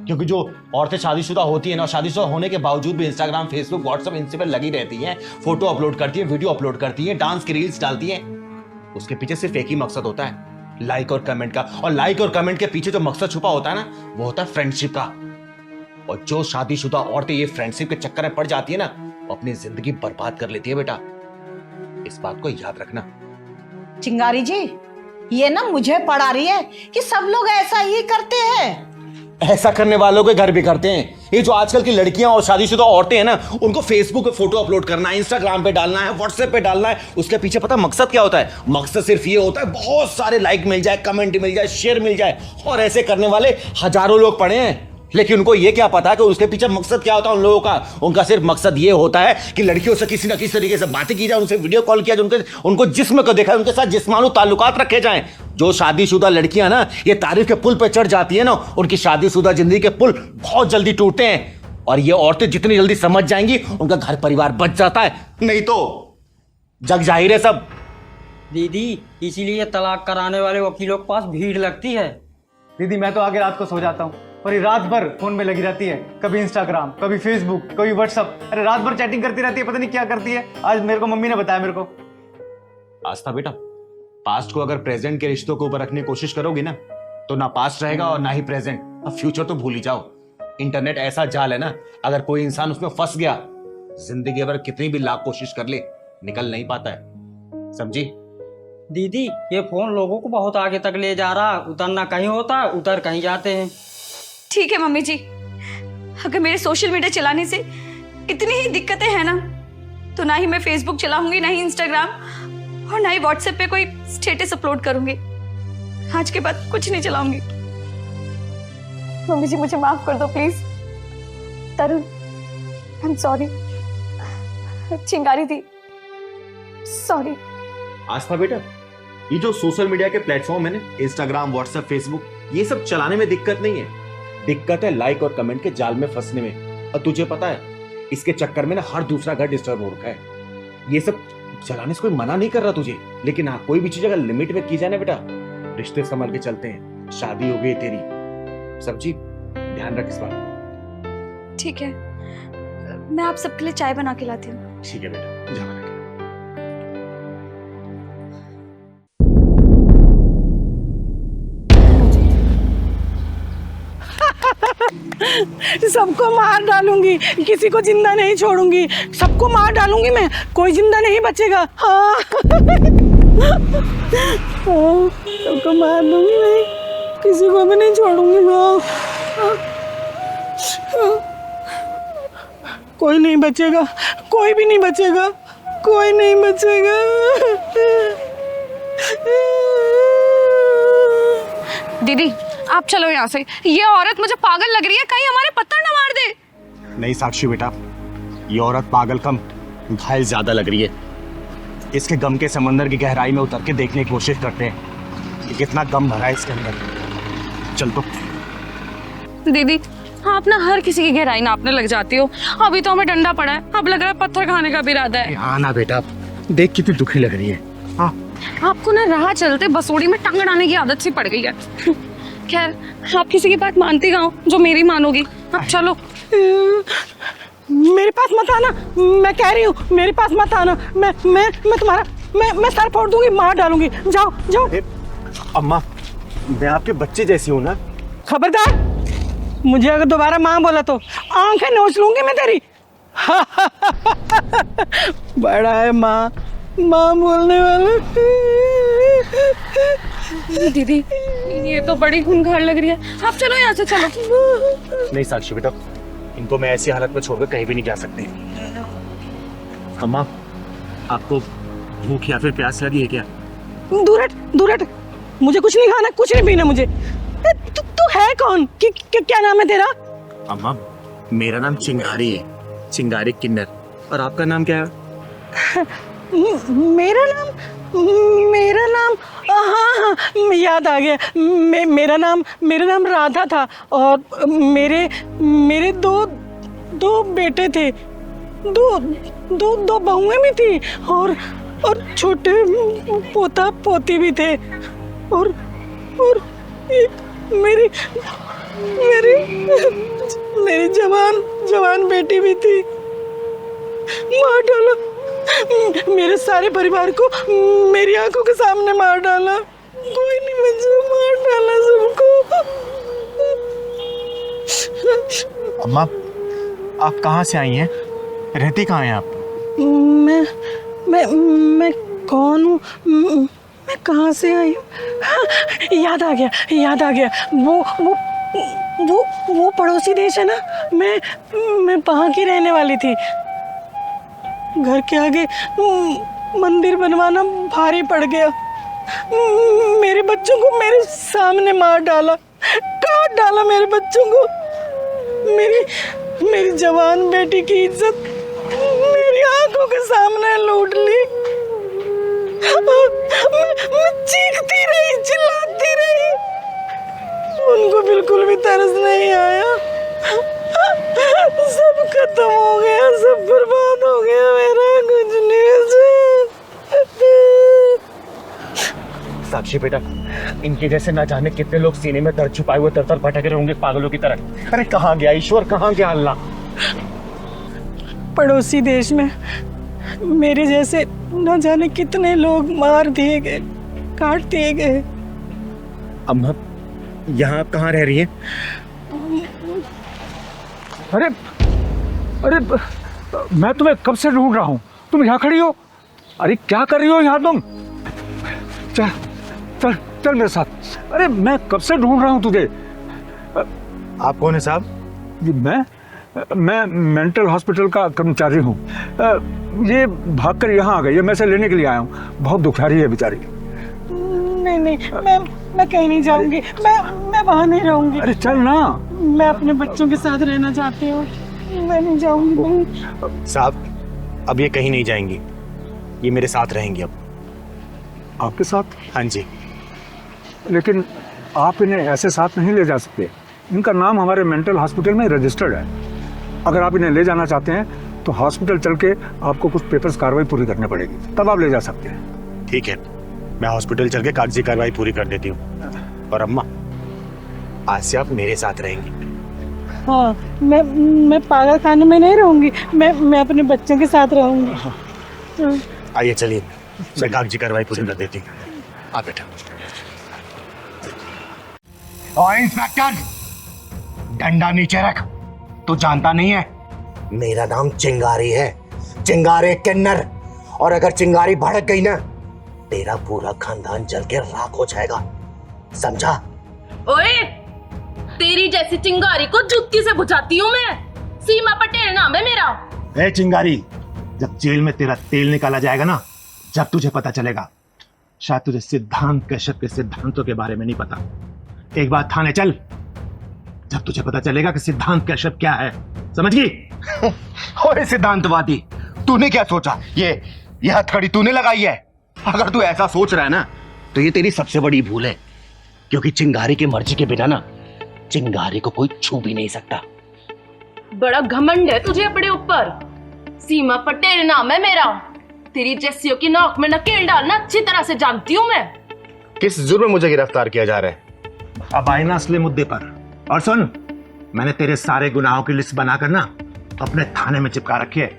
S1: क्योंकि जो औरतें शादीशुदा होती है ना, शादीशुदा होने के बावजूद भी इंस्टाग्राम, फेसबुक, व्हाट्सएप इनसे पे लगी रहती हैं, फोटो अपलोड करती हैं, वीडियो अपलोड करती हैं, डांस की रील्स डालती हैं, उसके पीछे सिर्फ एक ही मकसद होता है, लाइक और कमेंट का। और लाइक और कमेंट के पीछे जो मकसद छुपा होता है ना, वो होता है फ्रेंडशिप का। और जो शादीशुदा औरतें ये फ्रेंडशिप के चक्कर में पड़ जाती है ना, वो अपनी जिंदगी बर्बाद कर लेती है बेटा, इस बात को याद रखना।
S7: चिंगारी जी, ये ना मुझे पढ़ा रही है कि सब लोग ऐसा ही करते हैं।
S1: ऐसा करने वालों के घर भी करते हैं। ये जो आजकल की लड़कियां और शादीशुदा औरतें हैं ना, उनको फेसबुक पे फोटो अपलोड करना है, इंस्टाग्राम पे डालना है, व्हाट्सएप पे डालना है, उसके पीछे पता मकसद क्या होता है? मकसद सिर्फ ये होता है बहुत सारे लाइक मिल जाए, कमेंट मिल जाए, शेयर मिल जाए। और ऐसे करने वाले हजारों लोग पड़े हैं, लेकिन उनको ये क्या पता कि उसके पीछे मकसद क्या होता है उन लोगों का? उनका सिर्फ मकसद ये होता है कि लड़कियों से किसी ना किसी तरीके से बातें की जाए, उनसे वीडियो कॉल किया जाए, उनको जिस्म को देखा, उनके साथ जिस्मानी ताल्लुकात रखे जाएं। जो शादीशुदा लड़कियां ना ये तारीफ के पुल पे चढ़ जाती है ना, उनकी शादीशुदा जिंदगी के पुल बहुत जल्दी टूटते हैं। और ये औरतें जितनी जल्दी समझ जाएंगी, उनका घर परिवार बच जाता है, नहीं तो जग जाहिर है सब।
S4: दीदी इसीलिए तलाक कराने वाले वकीलों के पास भीड़ लगती है।
S5: दीदी मैं तो आगे रात को सो जाता हूँ और ये रात भर फोन में लगी रहती है, कभी इंस्टाग्राम, कभी फेसबुक, कभी व्हाट्सएप। अरे रात भर चैटिंग करती रहती है, पता नहीं क्या करती है। आज मेरे को मम्मी ने बताया मेरे को।
S1: आस्था बेटा, पास्ट को अगर प्रेजेंट के रिश्तों के ऊपर रखने की कोशिश करोगी ना, तो ना पास्ट रहेगा और ना ही प्रेजेंट। अब फ्यूचर तो भूल ही जाओ। इंटरनेट ऐसा जाल है ना, अगर कोई इंसान उसमें फंस गया, जिंदगी भर कितनी भी लाख कोशिश कर ले, निकल नहीं पाता है, समझी?
S4: दीदी ये फोन लोगों को बहुत आगे तक ले जा रहा है, उतरना कहीं होता है, उतर कहीं जाते हैं।
S8: ठीक है मम्मी जी, अगर मेरे सोशल मीडिया चलाने से इतनी ही दिक्कतें हैं ना, तो ना ही मैं फेसबुक चलाऊंगी, ना ही इंस्टाग्राम और ना ही व्हाट्सएप पे कोई स्टेटस अपलोड करूंगी। आज के बाद कुछ नहीं चलाऊंगी। मम्मी जी मुझे माफ कर दो please. Tarun, I am sorry. चिंगारी दी, सॉरी।
S1: आस्था बेटा, ये जो सोशल मीडिया के प्लेटफॉर्म है ना, इंस्टाग्राम, व्हाट्सएप, फेसबुक, ये सब चलाने में दिक्कत नहीं है, दिक्कत है लाइक और कमेंट के जाल में फंसने में। और तुझे पता है, इसके चक्कर में ना हर दूसरा घर डिस्टर्ब हो रखा है। ये सब चलाने से कोई मना नहीं कर रहा तुझे, लेकिन हाँ, कोई भी चीज अगर लिमिट में की जाए ना बेटा, रिश्ते संभल के चलते हैं। शादी हो गई तेरी, समझी? ध्यान रख इस बात।
S8: ठीक है, मैं आप सबके लिए चाय बना के लाती हूँ।
S3: ठीक है बेटा, जा बना के।
S7: सबको मार डालूंगी, किसी को जिंदा नहीं छोड़ूंगी, सबको मार डालूंगी मैं, कोई जिंदा नहीं बचेगा। हाँ सबको मार दूंगी मैं, किसी को भी नहीं छोड़ूंगी। हाँ कोई नहीं बचेगा, कोई भी नहीं बचेगा, कोई नहीं बचेगा।
S2: दीदी आप चलो यहाँ से, ये औरत मुझे पागल लग रही है, कहीं हमारे पत्थर न मार दे।
S1: नहीं साक्षी बेटा, ये औरत पागल कम घायल ज्यादा लग रही है। इसके गम के समंदर की गहराई में उतर के देखने की कोशिश करते हैं कि कितना गम भरा है इसके अंदर। चल तो।
S2: दीदी आप ना हर किसी की गहराई नापने लग जाती हो। अभी तो हमें डंडा पड़ा है, अब लग रहा है पत्थर खाने का भी इरादा है।
S1: हाँ ना बेटा, देख कितनी दुखी लग रही है। हाँ
S2: आपको ना राह चलते बसोड़ी में टांग अड़ाने की आदत सी पड़ गई है। खैर आप किसी की बात मानती कहाँ हो जो मेरी मानोगी। अब चलो।
S7: मेरे पास मत आना, मैं कह रही हूँ मेरे पास मत आना। मैं तुम्हारा मैं सर फोड़ दूंगी, मार डालूंगी। जाओ जाओ।
S3: अम्मा, मैं आपके बच्चे जैसी हूँ ना।
S7: खबरदार, मुझे अगर दोबारा माँ बोला तो आंखें नोच लूंगी मैं तेरी। बड़ा है माँ बोलने वाला।
S2: दीदी ये तो बड़ी खूंखार लग रही है, आप चलो यहाँ से। चलो।
S1: नहीं साक्षी बेटा, इनको मैं ऐसी हालत में छोड़कर कहीं भी नहीं जा सकती। अम्मा, आपको भूख या फिर प्यास लगी है क्या?
S7: दूर हट, मुझे कुछ नहीं खाना, कुछ नहीं पीना मुझे। तू है कौन? क्या नाम है तेरा?
S1: अम्मा, मेरा नाम चिंगारी है, चिंगारी किन्नर। और आपका नाम क्या है?
S7: मेरा नाम हाँ, याद आ गया। मेरा नाम राधा था और मेरे दो बेटे थे, दो बहुएं भी थी और छोटे पोता पोती भी थे और एक मेरी जवान बेटी भी थी। मार डाला मेरे सारे परिवार को, मेरी आंखों के सामने मार डाला। कोई नहीं बचा, मार डाला सबको।
S3: अम्मा, आप कहाँ से आई हैं? रहती कहाँ हैं आप?
S7: मैं कौन हूँ? मैं कहाँ से आई हूँ? हाँ, याद आ गया। वो पड़ोसी देश है ना, मैं वहाँ की रहने वाली थी। घर के आगे मंदिर बनवाना भारी पड़ गया। मेरे बच्चों को मेरे सामने मार डाला, काट डाला मेरे बच्चों को। मेरी जवान बेटी की इज्जत मेरी आंखों के सामने लूट ली। मैं चीखती रही, चिल्लाती रही, उनको बिल्कुल भी तरस नहीं आया। सब खत्म हो गया, सब बर्बाद हो गया, मेरा कुछ नहीं बचा।
S1: साक्षी बेटा, इनके जैसे ना जाने कितने लोग सीने में दर्द छुपाए हुए तर भटक रहे होंगे पागलों की तरह। अरे कहाँ गया ईश्वर, कहाँ गया अल्लाह?
S7: पड़ोसी देश में मेरे जैसे न जाने कितने लोग मार दिए गए, काट दिए गए।
S1: अम्मा, यहाँ आप कहाँ रह रही हैं?
S6: अरे मैं तुम्हें कब से ढूंढ रहा हूँ, तुम यहाँ खड़ी हो। अरे क्या कर रही हो यहाँ तुम? चल मेरे साथ। अरे मैं कब से ढूंढ रहा हूँ तुझे।
S3: आप कौन है साहब?
S6: जी मैं मेंटल हॉस्पिटल का कर्मचारी हूँ। ये भागकर यहाँ आ गई है, मैं इसे लेने के लिए आया हूँ। बहुत दुखियारी है बेचारी।
S7: नहीं मैं कहीं नहीं जाऊंगी, मैं वहाँ नहीं रहूंगी।
S6: अरे चल ना।
S7: मैं अपने बच्चों के साथ रहना चाहती हूँ, मैं नहीं जाऊंगी।
S1: साहब, अब ये कहीं नहीं जाएंगी, ये मेरे साथ रहेंगी। अब
S6: आपके साथ?
S1: हाँ जी।
S6: लेकिन आप इन्हें ऐसे साथ नहीं ले जा सकते। इनका नाम हमारे मेंटल हॉस्पिटल में रजिस्टर्ड है। अगर आप इन्हें ले जाना चाहते हैं तो हॉस्पिटल चल के आपको कुछ पेपर्स कार्रवाई पूरी करनी पड़ेगी, तब आप ले जा सकते हैं।
S1: ठीक है, मैं हॉस्पिटल चल के कागजी कार्रवाई पूरी कर देती हूँ। और अम्मा, आज से आप मेरे साथ रहेंगी।
S7: हाँ, मैं पागल खाने में नहीं रहूंगी, मैं अपने बच्चों के साथ रहूंगी।
S1: आइए चलिए, मैं कागजी कार्रवाई पूरी कर देती हूँ। आ बेटा। और इंस्पेक्टर, डंडा नीचे रख। तू जानता नहीं है मेरा नाम चिंगारी है, चिंगारी किन्नर। और अगर चिंगारी भड़क गई ना, तेरा पूरा खानदान जल के राख हो जाएगा, समझा?
S2: ओए, तेरी जैसी चिंगारी को जुत्ती से बुझाती हूँ मैं। सीमा पटेल नाम है मेरा।
S3: ए चिंगारी, जब जेल में तेरा तेल निकाला जाएगा ना, जब तुझे पता चलेगा। शायद तुझे सिद्धांत कश्यप के सिद्धांतों के बारे में नहीं पता। एक बार थाने चल, जब तुझे पता चलेगा कि सिद्धांत कश्यप क्या है, समझ गई?
S1: ओए सिद्धांतवादी, तूने क्या सोचा? ये हथकड़ी तूने लगाई है? अगर तू ऐसा सोच रहा है ना, तो ये तेरी सबसे बड़ी भूल है, क्योंकि चिंगारी की मर्जी के बिना ना चिंगारी को कोई छू भी नहीं सकता।
S2: बड़ा घमंड है तुझे अपने ऊपर। सीमा पटेल नाम है मेरा। तेरी जैसियों की नाक में नकेल डालना अच्छी तरह से जानती हूँ मैं।
S1: किस जुर्म में मुझे गिरफ्तार किया जा रहा है?
S3: अब आए ना असली मुद्दे पर। और सुन, मैंने तेरे सारे गुनाहों की लिस्ट बनाकर ना अपने थाने में चिपका रखी है।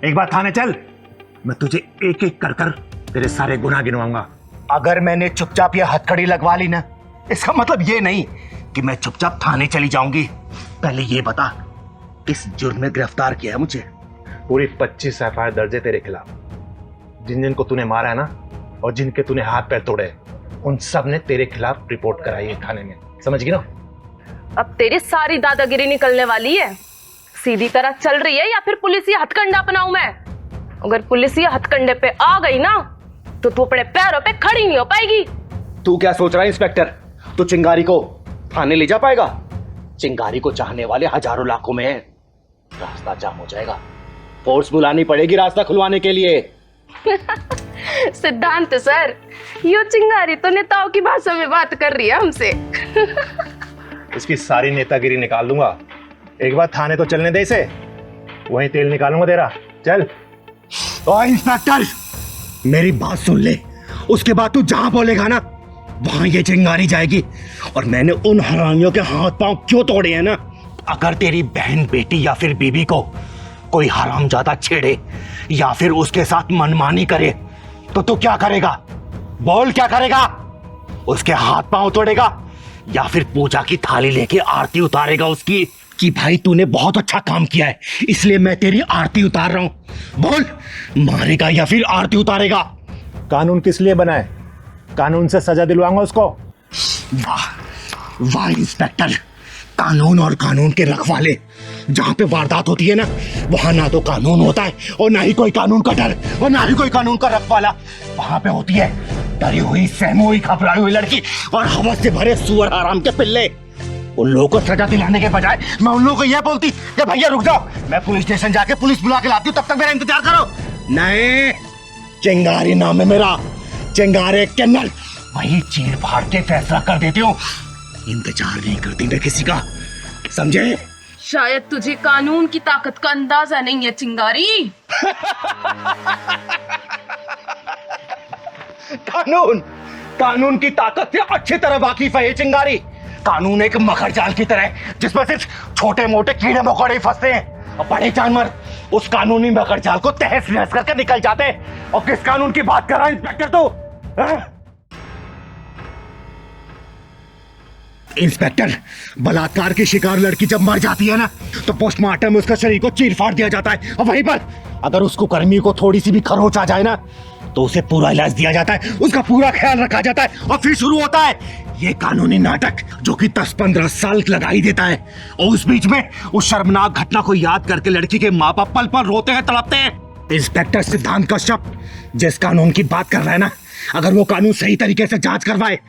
S3: एक बार थाने चल, मैं तुझे एक एक कर कर तेरे सारे गुनाह गिनवाऊंगा।
S1: अगर मैंने चुपचाप ये हथकड़ी लगवा ली ना, इसका मतलब ये नहीं कि मैं चुपचाप थाने चली जाऊंगी। पहले ये बता, किस जुर्म में गिरफ्तार किया है मुझे?
S3: पूरी 25 एफआईआर दर्ज है तेरे खिलाफ। जिन जिन को तूने मारा है ना, और जिनके तूने हाथ पैर तोड़े, उन सब ने तेरे खिलाफ रिपोर्ट कराई है थाने में, समझ गई ना?
S2: अब तेरी सारी दादागिरी निकलने वाली है। सीधी तरह चल रही है या फिर पुलिस हथकंडा अपनाऊं मैं? अगर पुलिस हथकंडे पे आ गई ना, तो तू अपने पैरों पे खड़ी नहीं हो पाएगी।
S1: तू क्या सोच रहा है इंस्पेक्टर? तू चिंगारी को थाने ले जा पाएगा? चिंगारी को चाहने वाले हजारों लाखों में है। रास्ता जाम हो जाएगा, फोर्स बुलानी पड़ेगी रास्ता खुलवाने के लिए।
S2: सिद्धांत सर, यो चिंगारी तो नेताओं की भाषा में बात कर रही है हमसे।
S3: इसकी सारी नेतागिरी निकाल दूंगा। एक बार थाने तो चलने दे इसे, वहीं तेल निकालूंगा तेरा। चल।
S1: और इंस्पेक्टर, मेरी बात सुन ले, उसके बाद तू जहां बोलेगा ना, वहां ये चिंगारी जाएगी। और मैंने उन हरामियों के हाथ पांव क्यों तोड़े हैं ना, अगर तेरी बहन, बेटी या फिर बीबी को कोई हरामजादा छेड़े या फिर उसके साथ मनमानी करे, तो तू क्या करेगा? बोल, क्या करेगा? उसके हाथ पांव तोड़ेगा या फिर पूजा की थाली लेके आरती उतारेगा उसकी, कि भाई तूने बहुत अच्छा काम किया है इसलिए मैं तेरी आरती उतार रहा हूं? बोल, मारेगा या फिर आरती उतारेगा?
S3: कानून किस लिए बना है? कानून से सजा दिलवाऊंगा उसको।
S1: वाह वाह इंस्पेक्टर, कानून और कानून के रखवाले। जहां पे वारदात होती है ना, वहां ना तो कानून होता है और ना ही कोई कानून का डर और ना ही कोई कानून का रखवाला। वहां पे होती है डरी हुई, सहमी हुई, घबराई हुई लड़की और हवस से भरे सुअर आराम के पिल्ले। उन लोगों को सजा दिलाने के बजाय मैं उन लोगों को यह बोलती कि भैया रुक जाओ, मैं पुलिस स्टेशन जाके पुलिस बुला के लाती हूँ, तब तक मेरा इंतजार करो। नहीं, चिंगारी नाम है मेरा, चिंगारी किन्नर। वही चीर फाड़ के फैसला कर देती हूँ, इंतजार नहीं करती मैं किसी का, समझे?
S2: शायद तुझे कानून की ताकत का अंदाजा नहीं है चिंगारी।
S1: कानून की ताकत से अच्छी तरह वाकिफ है ये चिंगारी। कानून एक मकर जाल की तरह है जिसमें सिर्फ छोटे मोटे कीड़े मकोड़े फंसते हैं और बड़े जानवर उस कानूनी मकर जाल को तहस नहस करके निकल जाते हैं। और किस कानून की बात कर रहा है इंस्पेक्टर तू? इंस्पेक्टर, बलात्कार की शिकार लड़की जब मर जाती है ना, तो पोस्टमार्टम में उसका शरीर को चीर फाड़ दिया जाता है और वहीं पर अगर उसको कर्मी को थोड़ी सी भी खरोच आ जाए ना, तो उसे पूरा इलाज दिया जाता है, उसका पूरा ख्याल रखा जाता है और फिर शुरू होता है ये कानूनी नाटक जो कि 10-15 साल लगा ही देता है। और उस बीच में उस शर्मनाक घटना को याद करके लड़की के माँ बाप पल पल रोते हैं, तड़पते हैं। इंस्पेक्टर सिद्धांत कश्यप जिस कानून की बात कर रहा है ना, अगर वो कानून सही तरीके से जांच करवाए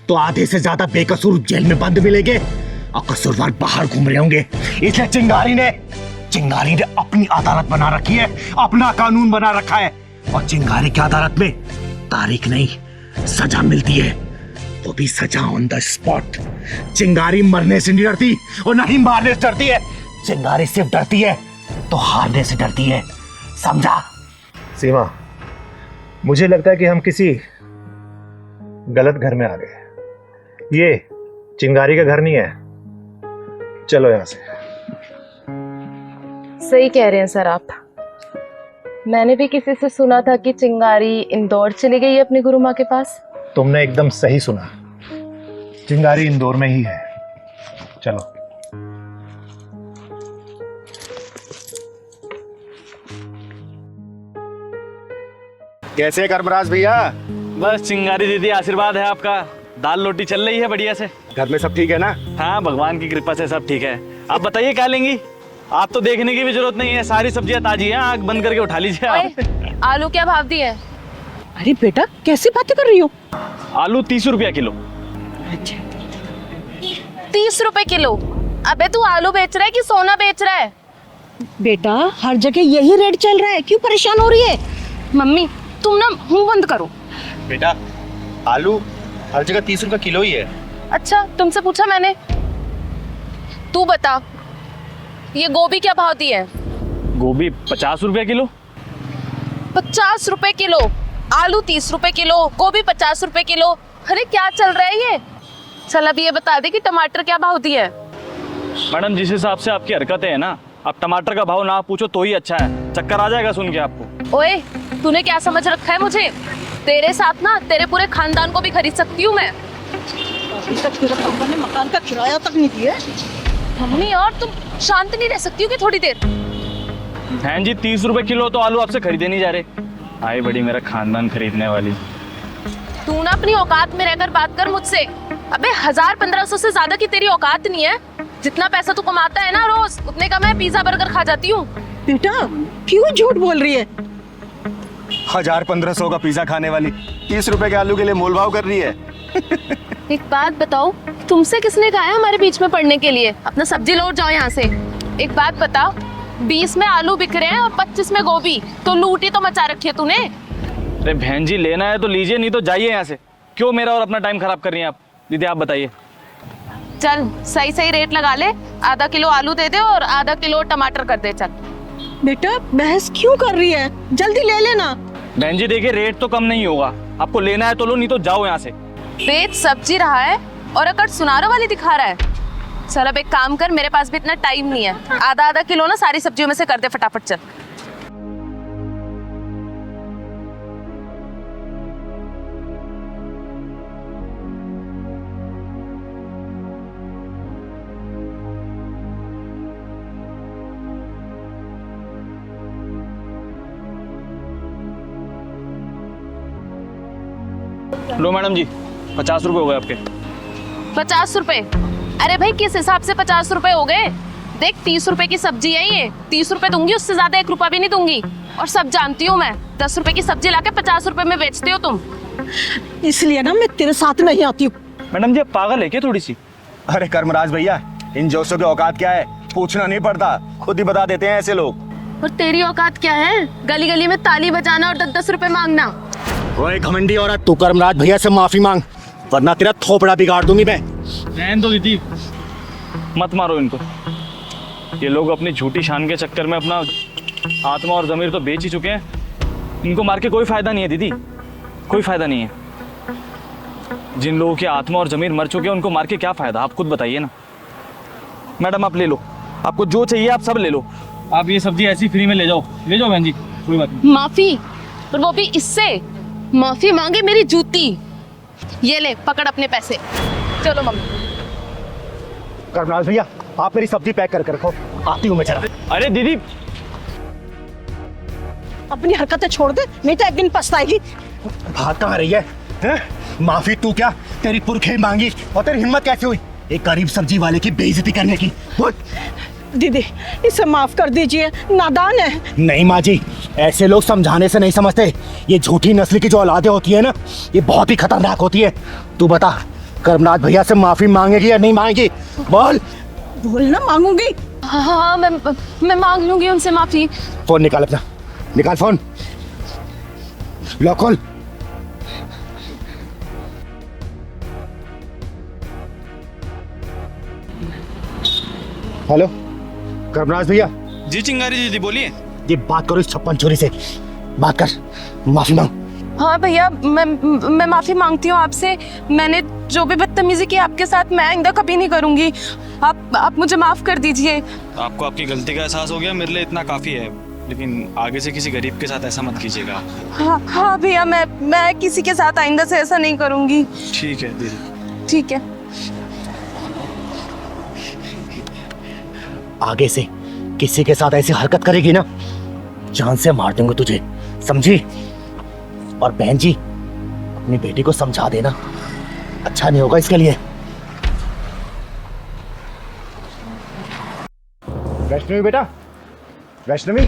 S1: तो आधे से ज्यादा बेकसूर जेल में बंद मिलेंगे और कसूरवार बाहर घूम रहे होंगे। इसलिए चिंगारी ने अपनी अदालत बना रखी है, अपना कानून बना रखा है। और चिंगारी की अदालत में तारीख नहीं, सजा मिलती है, वो भी सजा ऑन द स्पॉट। चिंगारी मरने से नहीं डरती और ना ही मारने से डरती है। चिंगारी सिर्फ डरती है तो हारने से डरती है, समझा?
S3: सीमा, मुझे लगता है कि हम किसी गलत घर में आ गए। ये चिंगारी का घर नहीं है, चलो यहां से।
S2: सही कह रहे हैं सर आप। मैंने भी किसी से सुना था कि चिंगारी इंदौर चली गई है अपनी गुरु माँ के पास।
S3: तुमने एकदम सही सुना, चिंगारी इंदौर में ही है। चलो।
S1: कैसे कर्मराज भैया?
S9: बस चिंगारी दीदी आशीर्वाद है आपका, दाल रोटी चल रही है बढ़िया से।
S1: घर में सब ठीक है ना?
S9: हाँ भगवान की कृपा से सब ठीक है। आप बताइए क्या लेंगी? आप तो देखने की भी जरूरत नहीं है, सारी सब्जियां ताजी हैं, आग बंद करके उठा लीजिए आप।
S2: ओए, आलू क्या भाव दिए हैं?
S7: अरे बेटा कैसी बातें कर रही हो?
S9: आलू 30 रुपया किलो।
S2: 30 रुपए किलो? अबे तू आलू बेच रहा है कि सोना बेच रहा है?
S7: बेटा हर जगह यही रेट चल रहा है, क्यों परेशान हो रही है?
S2: मम्मी तुम ना मुंह बंद करो।
S1: बेटा आलू हर जगह 30 रुपए किलो ही है।
S2: अच्छा तुमसे पूछा मैंने? तू बता ये गोभी क्या भाव दी है?
S9: गोभी 50 रुपया किलो।
S2: 50 रुपए किलो? आलू 30 रुपए किलो, गोभी 50 रुपए किलो। अरे क्या चल रहा है ये? चल अब ये बता दे कि टमाटर क्या भाव दिए है?
S9: मैडम जिस हिसाब से आपकी हरकतें हैं ना, आप टमाटर का भाव ना पूछो तो ही अच्छा है, चक्कर आ जाएगा सुन के आपको।
S2: ओए तूने क्या समझ रखा है मुझे? तेरे साथ ना तेरे पूरे खानदान को भी खरीद सकती हूँ मैं।
S7: अभी तक तेरे पापा ने मकान का किराया तक नहीं दिया।
S2: मम्मी और तुम शांत नहीं रह सकती हो कि थोड़ी देर?
S9: हैं जी 30 रुपए किलो तो आलू आपसे खरीदे नहीं जा रहे। आई बड़ी मेरा खानदान खरीदने वाली।
S2: तू ना अपनी औकात में रहकर बात कर मुझसे। अबे 1000-1500 से ज्यादा की तेरी औकात नहीं है। जितना पैसा तू कमाता है ना रोज, उतने का मैं पिज्जा बर्गर खा जाती हूँ।
S7: बेटा क्यों झूठ बोल रही है?
S1: 1000-1500 का पिज्जा खाने वाली 30 रुपए के आलू के लिए मोलभाव कर रही है।
S2: एक बात बताओ, तुमसे किसने कहा है हमारे बीच में पड़ने के लिए? अपना सब्जी लौट जाओ यहाँ से। एक बात बताओ, 20 में आलू बिक रहे हैं और 25 में गोभी, तो लूटी तो मचा रखी है तूने।
S9: अरे बहन जी लेना है तो लीजिए, नहीं तो जाइए यहाँ से। क्यों मेरा और अपना टाइम खराब कर रही हैं आप? दीदी आप बताइए।
S2: चल सही सही रेट लगा ले, आधा किलो आलू दे दे और आधा किलो टमाटर कर दे। चल
S7: बेटा बहस क्यों कर रही है, जल्दी ले लेना।
S9: बहन जी देखिए रेट तो कम नहीं होगा, आपको लेना है तो लो, नहीं तो जाओ यहाँ से।
S2: बेच सब्जी रहा है और अकड़ सुनारों वाली दिखा रहा है। चल अब एक काम कर, मेरे पास भी इतना टाइम नहीं है, आधा आधा किलो ना सारी सब्जियों में से कर दे फटाफट। चल
S9: लो मैडम जी 50 रुपए हो गए आपके।
S2: 50 रुपए? अरे भाई किस हिसाब से 50 रुपए हो गए? देख 30 रुपए की सब्जी है ये, 30 रुपए दूंगी, उससे ज्यादा 1 रुपया भी नहीं दूंगी। और सब जानती हूँ मैं, 10 रुपए की सब्जी लाके 50 रुपए में बेचते हो तुम।
S7: इसलिए ना मैं तेरे साथ नहीं आती हूँ।
S9: मैडम जी आप पागल है क्या थोड़ी सी?
S1: अरे कर्मराज भैया, इन जोशों की औकात क्या है पूछना नहीं पड़ता, खुद ही बता देते हैं ऐसे लोग।
S2: और तेरी औकात क्या है? गली गली में ताली बजाना और 10-10 रुपए मांगना।
S1: ओए घमंडी औरत, तू कर्मराज भैया से माफी मांग, वरना तेरा थोपड़ा बिगाड़ दूंगी मैं।
S9: रहने दो दीदी, मत मारो इनको। ये लोग अपनी झूठी शान के चक्कर में अपना आत्मा और ज़मीर तो बेच ही चुके हैं। इनको मार के कोई फायदा नहीं है दीदी, कोई फायदा नहीं है। जिन लोगों की आत्मा और ज़मीर मर चुके हैं उनको मार के क्या फायदा, आप खुद बताइए ना। मैडम आप ले लो, आपको जो चाहिए आप सब ले लो। आप ये सब्जी ऐसी फ्री में ले जाओ बहन जी, कोई बात नहीं।
S2: माफी? और वो भी इससे? माफी मांगे मेरी जूती। ये ले पकड़ अपने पैसे, चलो मम्मी।
S1: कर्मराज भैया आप मेरी सब्जी पैक करके रखो, आती हूँ मैं जरा।
S9: अरे दीदी
S7: अपनी हरकतें छोड़ दे, नहीं तो एक दिन पछताएगी।
S1: भाग कहाँ रही है, हैं? माफी तू क्या, तेरी पुरखे मांगी और तेरी हिम्मत कैसे हुई एक गरीब सब्जी वाले की बेइज्जती करने की? बोल।
S7: दीदी इसे माफ कर दीजिए, नादान है।
S1: नहीं माँ जी, ऐसे लोग समझाने से नहीं समझते। ये झूठी नस्ल की जो औलादें होती है ना, ये बहुत ही खतरनाक होती है। तू बता कर्मनाथ भैया से माफी मांगेगी या नहीं मांगेगी? बोल।
S7: बोलना मांगूंगी।
S2: हाँ मैं मांग लूंगी उनसे माफी।
S1: फोन निकाल अपना, निकाल फोन, लॉक खोल। हेलो कर्मराज भैया।
S9: जी चिंगारी दीदी बोलिए।
S1: ये बात करो इस 56 छोरी से, बात कर, माफी मांग।
S2: हाँ भैया, मैं माफी मांगती हूँ आपसे। मैंने जो भी बदतमीजी की आपके साथ, मैं आइंदा कभी नहीं करूंगी। आप मुझे माफ कर दीजिए।
S9: आपको आपकी गलती का एहसास हो गया, मेरे लिए इतना काफ़ी है। लेकिन आगे से किसी गरीब के साथ ऐसा मत कीजिएगा।
S2: हाँ भैया, मैं किसी के साथ आइंदा से ऐसा नहीं करूंगी।
S9: ठीक है दीदी।
S2: ठीक है।
S1: आगे से किसी के साथ ऐसी हरकत करेगी ना, जान से मार दूंगा तुझे, समझी? और बहन जी, अपनी बेटी को समझा देना, अच्छा नहीं होगा इसके लिए। वैष्णवी बेटा, वैष्णवी,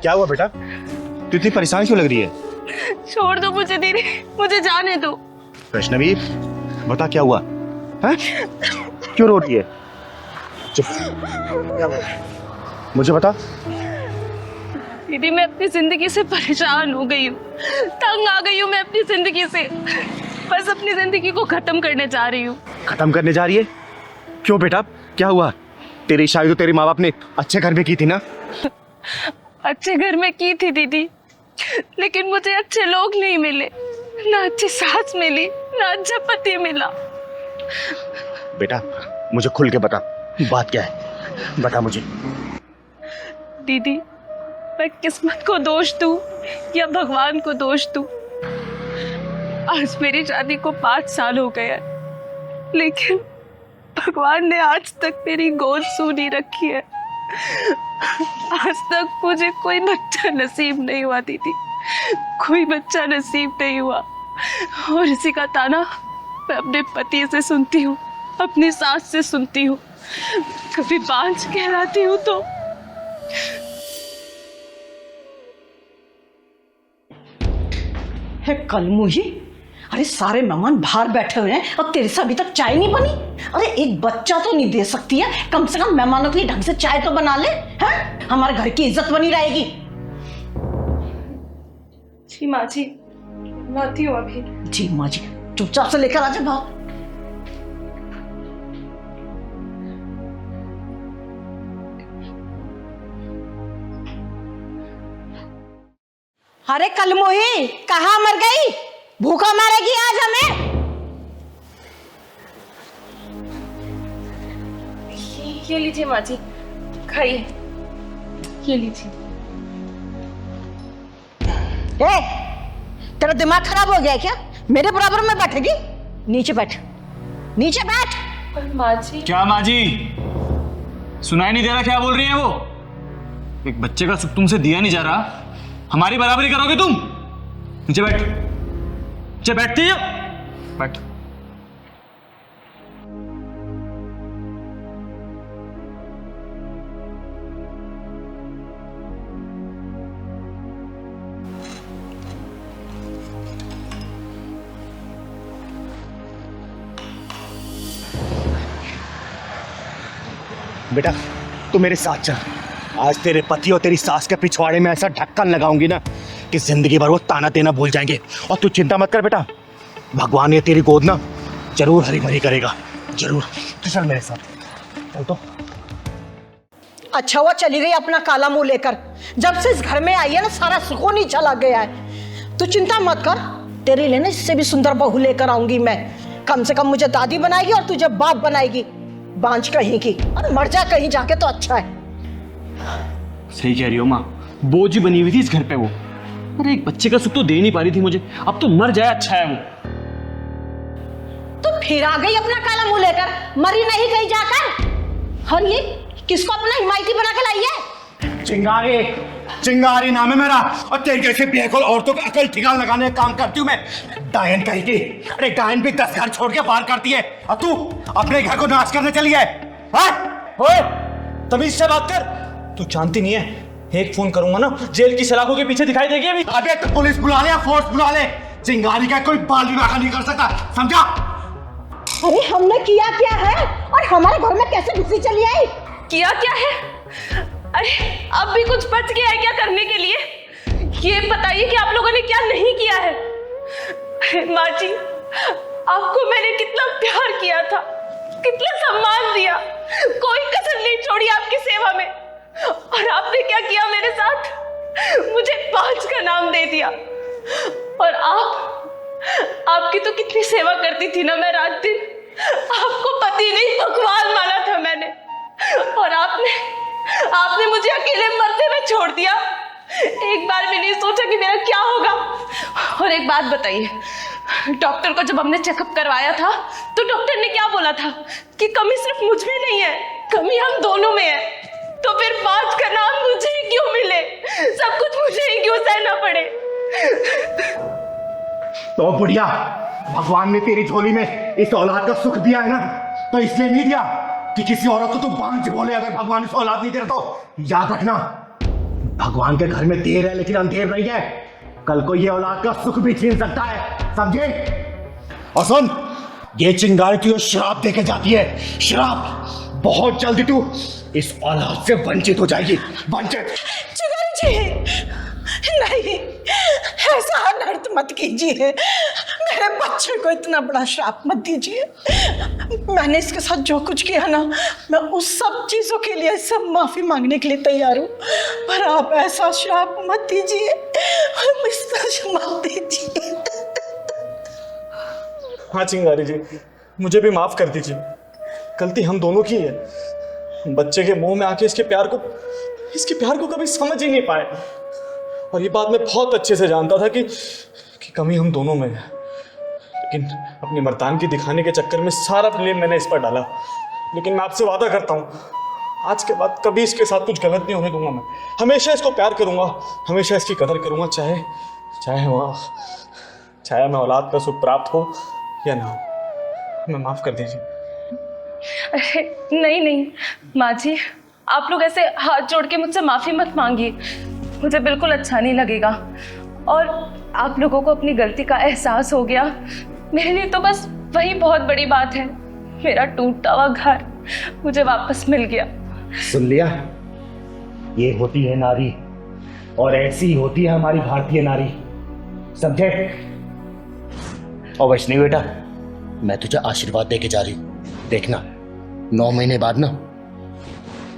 S1: क्या हुआ बेटा? तू इतनी परेशान क्यों लग रही है?
S2: छोड़ दो मुझे दीदी, मुझे जाने दो।
S1: वैष्णवी बता क्या हुआ है? क्यों रो रही है? चुप, क्या हुआ? मुझे बता।
S2: दीदी, मैं अपनी जिंदगी से परेशान हो गई हूँ, तंग आ गई हूँ मैं अपनी जिंदगी से। बस अपनी जिंदगी को खत्म करने जा रही हूँ।
S1: खत्म करने जा रही है? क्यों बेटा, क्या हुआ? तेरी शादी तो तेरे माँ बाप ने अच्छे घर में की थी ना?
S2: अच्छे घर में की थी दीदी, लेकिन मुझे अच्छे लोग नहीं मिले, ना अच्छी सास मिली, ना अच्छा पति मिला।
S1: बेटा मुझे खुल के बता, बात क्या है? बता मुझे।
S2: दीदी, मैं किस्मत को दोष दूं या भगवान को दोष दूं? आज मेरी शादी को 5 साल हो गए हैं, लेकिन भगवान ने आज तक मेरी गोद सूनी रखी है। आज तक मुझे कोई बच्चा नसीब नहीं हुआ दीदी, कोई बच्चा नसीब नहीं हुआ। और इसी का ताना मैं अपने पति से सुनती हूँ, अपनी सास से सुनती हूँ, कभी बांझ कहलाती हूँ तो।
S7: है कलमुही, अरे सारे मेहमान बाहर बैठे हुए हैं और तेरे से अभी तक चाय नहीं बनी। अरे एक बच्चा तो नहीं दे सकती है, कम से कम मेहमानों के लिए ढंग से चाय तो बना ले, हैं? हमारे घर की इज्जत बनी रहेगी।
S2: जी माँ जी, लाती हूँ अभी।
S7: जी माँ जी, चुपचाप से लेकर आ जा भाव। अरे कलमुही, कहाँ मर गई? भूखा मारेगी आज हमें।
S2: ये लीजिए माँ जी, खाइए। ये लीजिए।
S7: ए, तेरा दिमाग खराब हो गया क्या? मेरे बराबर में बैठेगी? नीचे बैठ, नीचे बैठ।
S2: पर माँ जी।
S9: क्या माँ जी, सुनाई नहीं दे रहा क्या बोल रही है वो? एक बच्चे का सुख तुमसे दिया नहीं जा रहा, हमारी बराबरी करोगे तुम? नीचे बैठ, नीचे बैठती है, बैठ।
S1: बेटा तू मेरे साथ चल, आज तेरे पति और तेरी सास के पिछवाड़े में ऐसा ढक्कन लगाऊंगी ना कि जिंदगी भर वो ताना देना भूल जाएंगे। और तू चिंता मत कर बेटा, भगवान ये तेरी गोद ना जरूर हरी भरी करेगा, जरूर। तो चल मेरे साथ चल। तो
S7: अच्छा हुआ चली गई अपना काला मुंह लेकर, जब से इस घर में आई है ना सारा सुकून ही चला गया है। तू चिंता मत कर, तेरे लिए ना इससे भी सुंदर बहू लेकर आऊंगी मैं। कम से कम मुझे दादी बनाएगी और तुझे बाप बनाएगी, बांझ कहीं की, और मर जा कहीं जाके तो अच्छा है।
S9: सही कह रही हो माँ, बोझ बनी हुई थी इस घर पे वो। अरे एक बच्चे का सुख तो दे नहीं पा रही थी मुझे, अब तो मर जाए अच्छा है वो।
S7: तो फिर आ गई अपना काला मुंह लेकर, मरी नहीं कहीं जाकर। और ये किसको अपना हिमायती बना के लाई है?
S1: चिंगारी, चिंगारी नाम है मेरा, और तेरे जैसे बेअकल औरतों का अकल ठिकाना लगाने का काम करती हूँ मैं। डायन कहीं की, अरे डायन भी 10 घर छोड़ के पार करती है, और तू अपने घर को नाश करने चली है।
S9: ओए, तमीज से बात कर। तू जानती नहीं है, एक फोन करूंगा ना जेल की सलाखों के पीछे दिखाई देगी अभी।
S1: अबे तो पुलिस बुला ले या फोर्स बुला ले, चिंगारी का कोई बाल भी बाका नहीं कर सकता, समझा?
S7: अरे हमने किया क्या है और हमारे घर में कैसे घुसी चली आई?
S2: किया क्या है? अरे अब भी कुछ बच गया है क्या करने के लिए? ये बताइए कि आप लोगों ने क्या नहीं किया है। माँ जी, आपको मैंने कितना प्यार किया था, कितना सम्मान दिया, कोई कसर नहीं छोड़ी आपकी सेवा में, और आपने क्या किया मेरे साथ? मुझे 5 का नाम दे दिया। और आपकी तो कितनी सेवा करती थी ना मैं रात दिन। आपको पति नहीं भगवान माना था मैंने, और आपने मुझे अकेले मरते हुए छोड़ दिया। एक बार भी नहीं सोचा कि मेरा क्या होगा। और एक बात बताइए, डॉक्टर को जब हमने चेकअप करवाया था तो डॉक्टर ने क्या बोला था कि कमी सिर्फ मुझ में नहीं है, कमी हम दोनों में है। तो फिर 5 का नाम मुझे ही क्यों मिले? सब कुछ मुझे ही क्यों सहना पड़े?
S1: तो बुढ़िया, भगवान ने तेरी झोली में इस औलाद का सुख दिया है ना, तो इसलिए नहीं दिया कि किसी औरत को तू बांझ बोले। अगर भगवान इस औलाद नहीं दे रहा तो याद रखना, भगवान के घर में देर है लेकिन अंधेर नहीं है। कल को ये औलाद का सुख भी छीन सकता है, समझे? और सुन, ये चिंगारी तुझे श्राप देके जाती है, श्राप। बहुत जल्दी तू इस औलाद से वंचित हो जाएगी, वंचित।
S7: चिंगारी जी, नहीं, ऐसा अनर्थ मत कीजिए। मेरे बच्चे को इतना बड़ा श्राप मत दीजिए। मैंने इसके साथ जो कुछ किया ना, मैं उस सब चीजों के लिए सब माफी मांगने के लिए तैयार हूँ, पर आप ऐसा श्राप मत दीजिए, मत दीजिए।
S9: हाँ चिंगारी जी, मुझे भी माफ कर दीजिए। गलती हम दोनों की है। बच्चे के मुंह में आके इसके प्यार को कभी समझ ही नहीं पाए। और ये बात मैं बहुत अच्छे से जानता था कि कमी हम दोनों में है, लेकिन अपनी मर्दान की दिखाने के चक्कर में सारा ब्लेम मैंने इस पर डाला। लेकिन मैं आपसे वादा करता हूँ, आज के बाद कभी इसके साथ कुछ गलत नहीं होने दूंगा। मैं हमेशा इसको प्यार करूँगा, हमेशा इसकी कदर करूँगा, चाहे मैं औलाद का सुख प्राप्त हो या ना हो। मैं माफ़ कर दीजिए।
S2: अरे नहीं माँ जी, आप लोग ऐसे हाथ जोड़ के मुझसे माफ़ी मत मांगिए, मुझे बिल्कुल अच्छा नहीं लगेगा। और आप लोगों को अपनी गलती का एहसास हो गया, मेरे लिए तो बस वही बहुत बड़ी बात है। मेरा टूटा हुआ घर मुझे वापस मिल गया।
S1: सुन लिया, ये होती है नारी, और ऐसी होती है हमारी भारतीय नारी, समझे? और वैष्णवी बेटा, मैं तुझे आशीर्वाद देके जा रही हूँ। देखना, 9 महीने बाद ना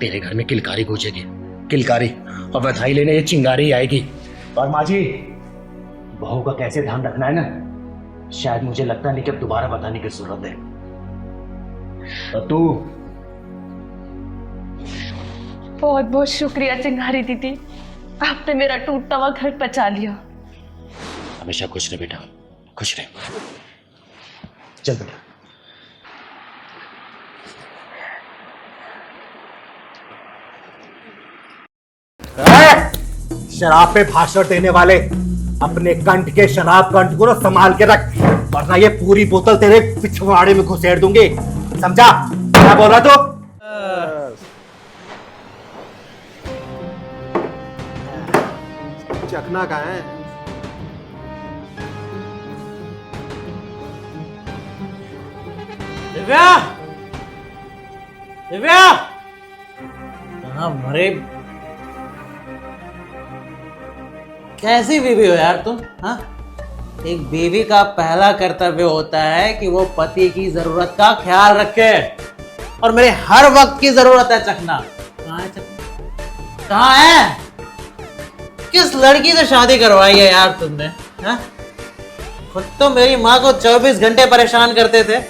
S1: तेरे घर में किलकारी गूंजेगी, किलकारी, और बधाई लेने ये चिंगारी आएगी। और माँ जी, बहू का कैसे ध्यान रखना है ना, शायद मुझे लगता नहीं कि अब दोबारा बताने की जरूरत है। और तू
S2: बहुत बहुत शुक्रिया चिंगारी दीदी, आपने मेरा टूटा हुआ घर बचा लिया।
S1: हमेशा खुश रहे बेटा, खुश रहे। चल बेटा। शराब पे भाषण देने वाले, अपने कंठ के शराब कंठ को ना संभाल के रख, वरना ये पूरी बोतल तेरे पिछवाड़े में घुसेड़ दूंगी, समझा? क्या बोल रहा तू?
S5: चखना कहाँ है?
S10: दिव्या, दिव्या, कहाँ मरे? कैसी बीवी हो यार तुम? हाँ, एक बीवी का पहला कर्तव्य होता है कि वो पति की जरूरत का ख्याल रखे, और मेरे हर वक्त की जरूरत है चखना। कहाँ है चखना? कहाँ है? किस लड़की से शादी करवाई है यार तुमने? हाँ, खुद तो मेरी माँ को 24 घंटे परेशान करते थे।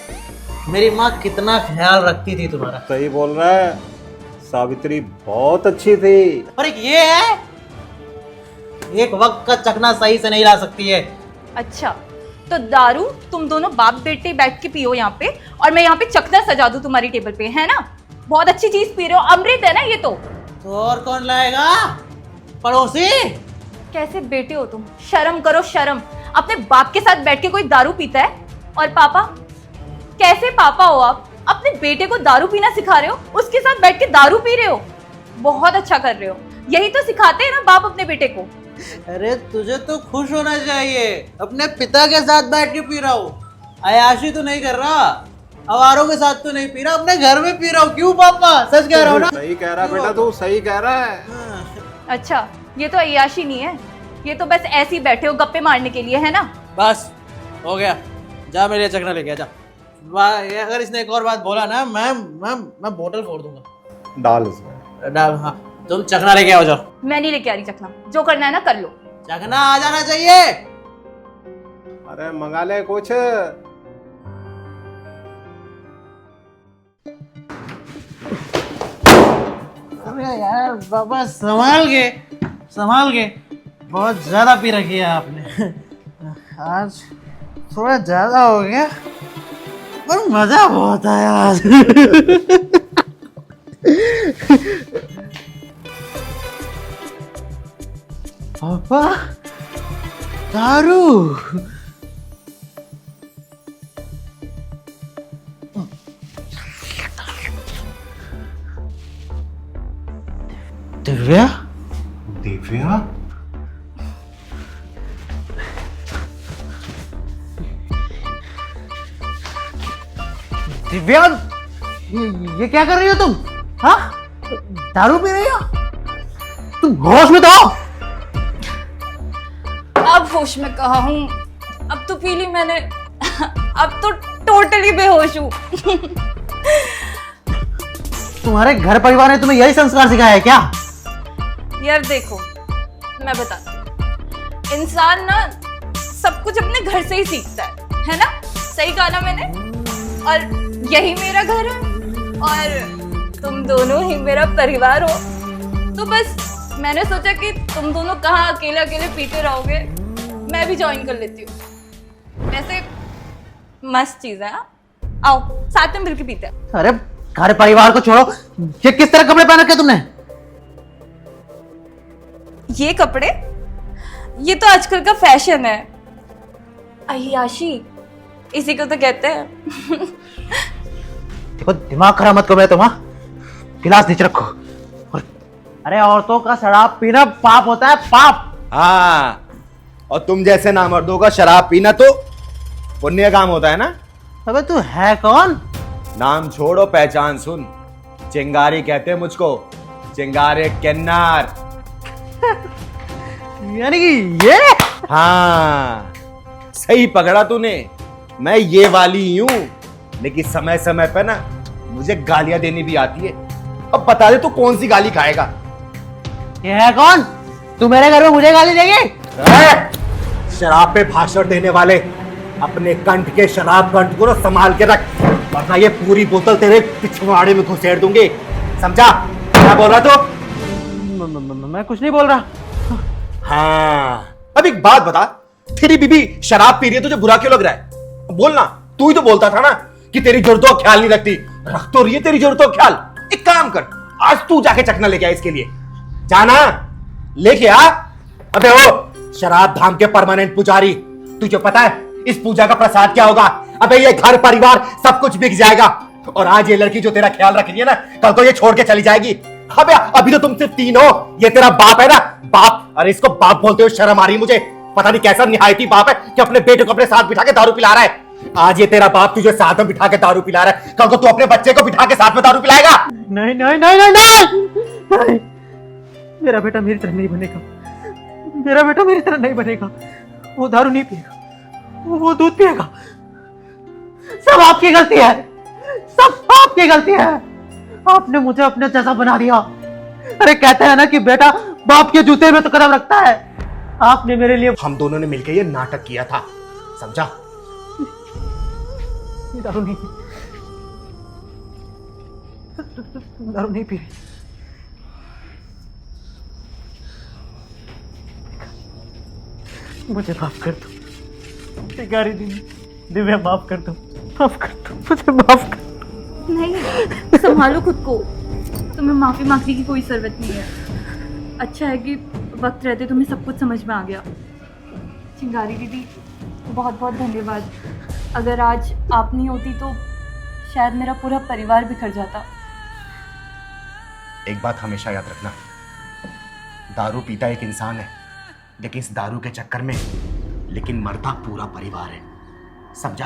S10: मेरी माँ कितना ख्याल रखती थी तुम्हारा।
S5: सही बोल रहा है, सावित्री बहुत अच्छी थी।
S10: और एक ये है, एक वक्त का चखना सही से नहीं ला सकती है।
S8: अच्छा, तो दारू तुम दोनों बाप बेटे बैठ के पियो यहाँ पे, और मैं यहाँ पे चखना सजा दूं तुम्हारी टेबल पे, है ना? बहुत अच्छी चीज पी रहे हो, अमृत है ना ये तो
S10: और कौन लाएगा? पड़ोसी?
S8: कैसे बेटे हो तुम? शर्म करो शर्म। अपने बाप के साथ बैठ के कोई दारू पीता है? और पापा, कैसे पापा हो आप? अपने बेटे को दारू पीना सिखा रहे हो, उसके साथ बैठ के दारू पी रहे हो। बहुत अच्छा कर रहे हो, यही तो सिखाते हैं ना बाप अपने बेटे को।
S10: अरे तुझे तो खुश होना चाहिए, अपने पिता के साथ बैठ के पी रहा हूँ। अयाशी तो नहीं कर रहा, अवारों के साथ तो नहीं पी रहा, अपने घर में पी रहा हूँ। क्यों पापा, सच कह रहा हूँ ना?
S5: सही कह रहा बेटा, तू सही कह रहा है।
S8: अच्छा, ये तो अय्याशी नहीं है, ये तो बस ऐसे ही बैठे हो गप्पे मारने के लिए, है ना?
S10: बस हो गया, जा मेरे चखना लेके आ जा। अगर इसने एक और बात बोला ना, मैं बोतल फोड़ दूंगा।
S5: डाल इसमें।
S10: डाल, हाँ तुम चखना लेके आओ जाओ।
S8: मैं नहीं लेके आ रही चखना, जो करना है ना कर लो।
S10: चखना आ जाना चाहिए।
S5: अरे मंगा ले कुछ।
S10: अरे यार बाबा संभाल के बहुत ज्यादा पी रखी है आपने। आज थोड़ा ज्यादा हो गया पर मजा बहुत आया आज। पापा दारू। दिव्या
S3: दिव्या
S10: दिव्या ये क्या कर रही हो तुम? हाँ दारू पी रही हो? तुम होश में तो हो?
S8: अब होश में कहा हूँ, अब तो पी ली मैंने। अब तो टोटली बेहोश हूँ।
S10: तुम्हारे घर परिवार ने तुम्हें यही संस्कार सिखाया है क्या?
S8: यार देखो, मैं बताती हूँ, इंसान ना सब कुछ अपने घर से ही सीखता है ना? सही कहा ना मैंने? और यही मेरा घर है और तुम दोनों ही मेरा परिवार हो, तो बस मैंने सोचा कि तुम दोनों कहाँ अकेले अकेले पीते रहोगे, मैं भी ज्वाइन कर लेती हूँ। वैसे मस्त चीज है। आओ साथ में मिलकर पीते हैं।
S10: अरे घर परिवार को छोड़ो, ये किस तरह कपड़े पहन रखे तुमने?
S8: ये कपड़े, ये तो आजकल का फैशन है। अय्याशी इसी को तो कहते हैं।
S10: देखो दिमाग खराब मत करो मैं तुम्हारा। गिलास नीचे रखो। अरे औरतों का शराब पीना पाप होता है, पाप।
S1: हाँ, और तुम जैसे नामर्दों का शराब पीना तो पुण्य काम होता है ना।
S10: अबे तू है कौन?
S1: नाम छोड़ो पहचान सुन, चिंगारी कहते हैं मुझको, चिंगारे किन्नर।
S10: यानी कि ये?
S1: हाँ सही पकड़ा तूने, मैं ये वाली ही हूं, लेकिन समय समय पे ना मुझे गालियां देनी भी आती है। अब बता दे तू कौन सी गाली खाएगा?
S10: ये है कौन? तू मेरे घर में मुझे गाली देगी?
S1: शराब पे भाषण देने वाले अपने कंठ के शराब कंठ को संभाल के रख, वरना ये पूरी बोतल तेरे पिछवाड़े में घुसेड़ दूंगी, समझा? क्या बोल रहा तू?
S10: मैं कुछ नहीं बोल रहा।
S1: हाँ, अब एक बात बता, तेरी बीबी शराब पी रही है, तुझे बुरा क्यों लग रहा है? बोलना, तू ही तो बोलता था ना कि तेरी जरूरतों का ख्याल नहीं रखती। रख तो रही है तेरी जरूरतों का ख्याल। एक काम कर, आज तू जाके चखना लेके आ इसके लिए, जाना लेके आ। अबे ओ शराब धाम के परमानेंट पुजारी, तुझे पता है इस पूजा का प्रसाद क्या होगा? अबे ये घर परिवार सब कुछ बिक जाएगा, और आज ये लड़की जो तेरा ख्याल रख रही है ना, कल तो ये छोड़ के चली जाएगी। अबे अभी तो तुम सिर्फ 3 हो, ये तेरा बाप है ना, बाप। अरे इसको बाप बोलते हुए शर्म आ रही मुझे, पता नहीं कैसा निहायती बाप है कि अपने बेटे को अपने साथ बिठा के दारू पिला रहा है। आज ये तेरा बाप तुझे साथ में बिठा के दारू पिला रहा है, कल को तू अपने बच्चे को बिठा के साथ में दारू पिलाएगा।
S10: नहीं नहीं नहीं नहीं नहीं, नहीं। मेरा बेटा मेरी तरह नहीं बनेगा, मेरा बेटा मेरी तरह नहीं बनेगा। वो दारू नहीं पिएगा, वो दूध पिएगा। सब आपकी गलती है, सब आपकी गलती है। आपने मुझे अपने जैसा बना दिया। अरे कहते हैं ना कि बेटा बाप के जूते में तो कदम रखता है। आपने मेरे लिए,
S1: हम दोनों ने मिलकर ये नाटक किया था, समझा?
S10: दारू नहीं, दारू नहीं पी रही। मुझे माफ कर दो शिकारी दीदी, दिव्या माफ कर दो, माफ कर दो, मुझे माफ कर दो।
S8: नहीं, संभालो खुद को, तुम्हें माफी मांगने की कोई जरूरत नहीं है। अच्छा है कि वक्त रहते तुम्हें सब कुछ समझ में आ गया। चिंगारी दीदी बहुत बहुत धन्यवाद। अगर आज आप नहीं होती तो शायद मेरा पूरा परिवार बिखर जाता।
S1: एक बात हमेशा याद रखना, दारू पीता एक इंसान है, लेकिन इस दारू के चक्कर में लेकिन मरता पूरा परिवार है, समझा?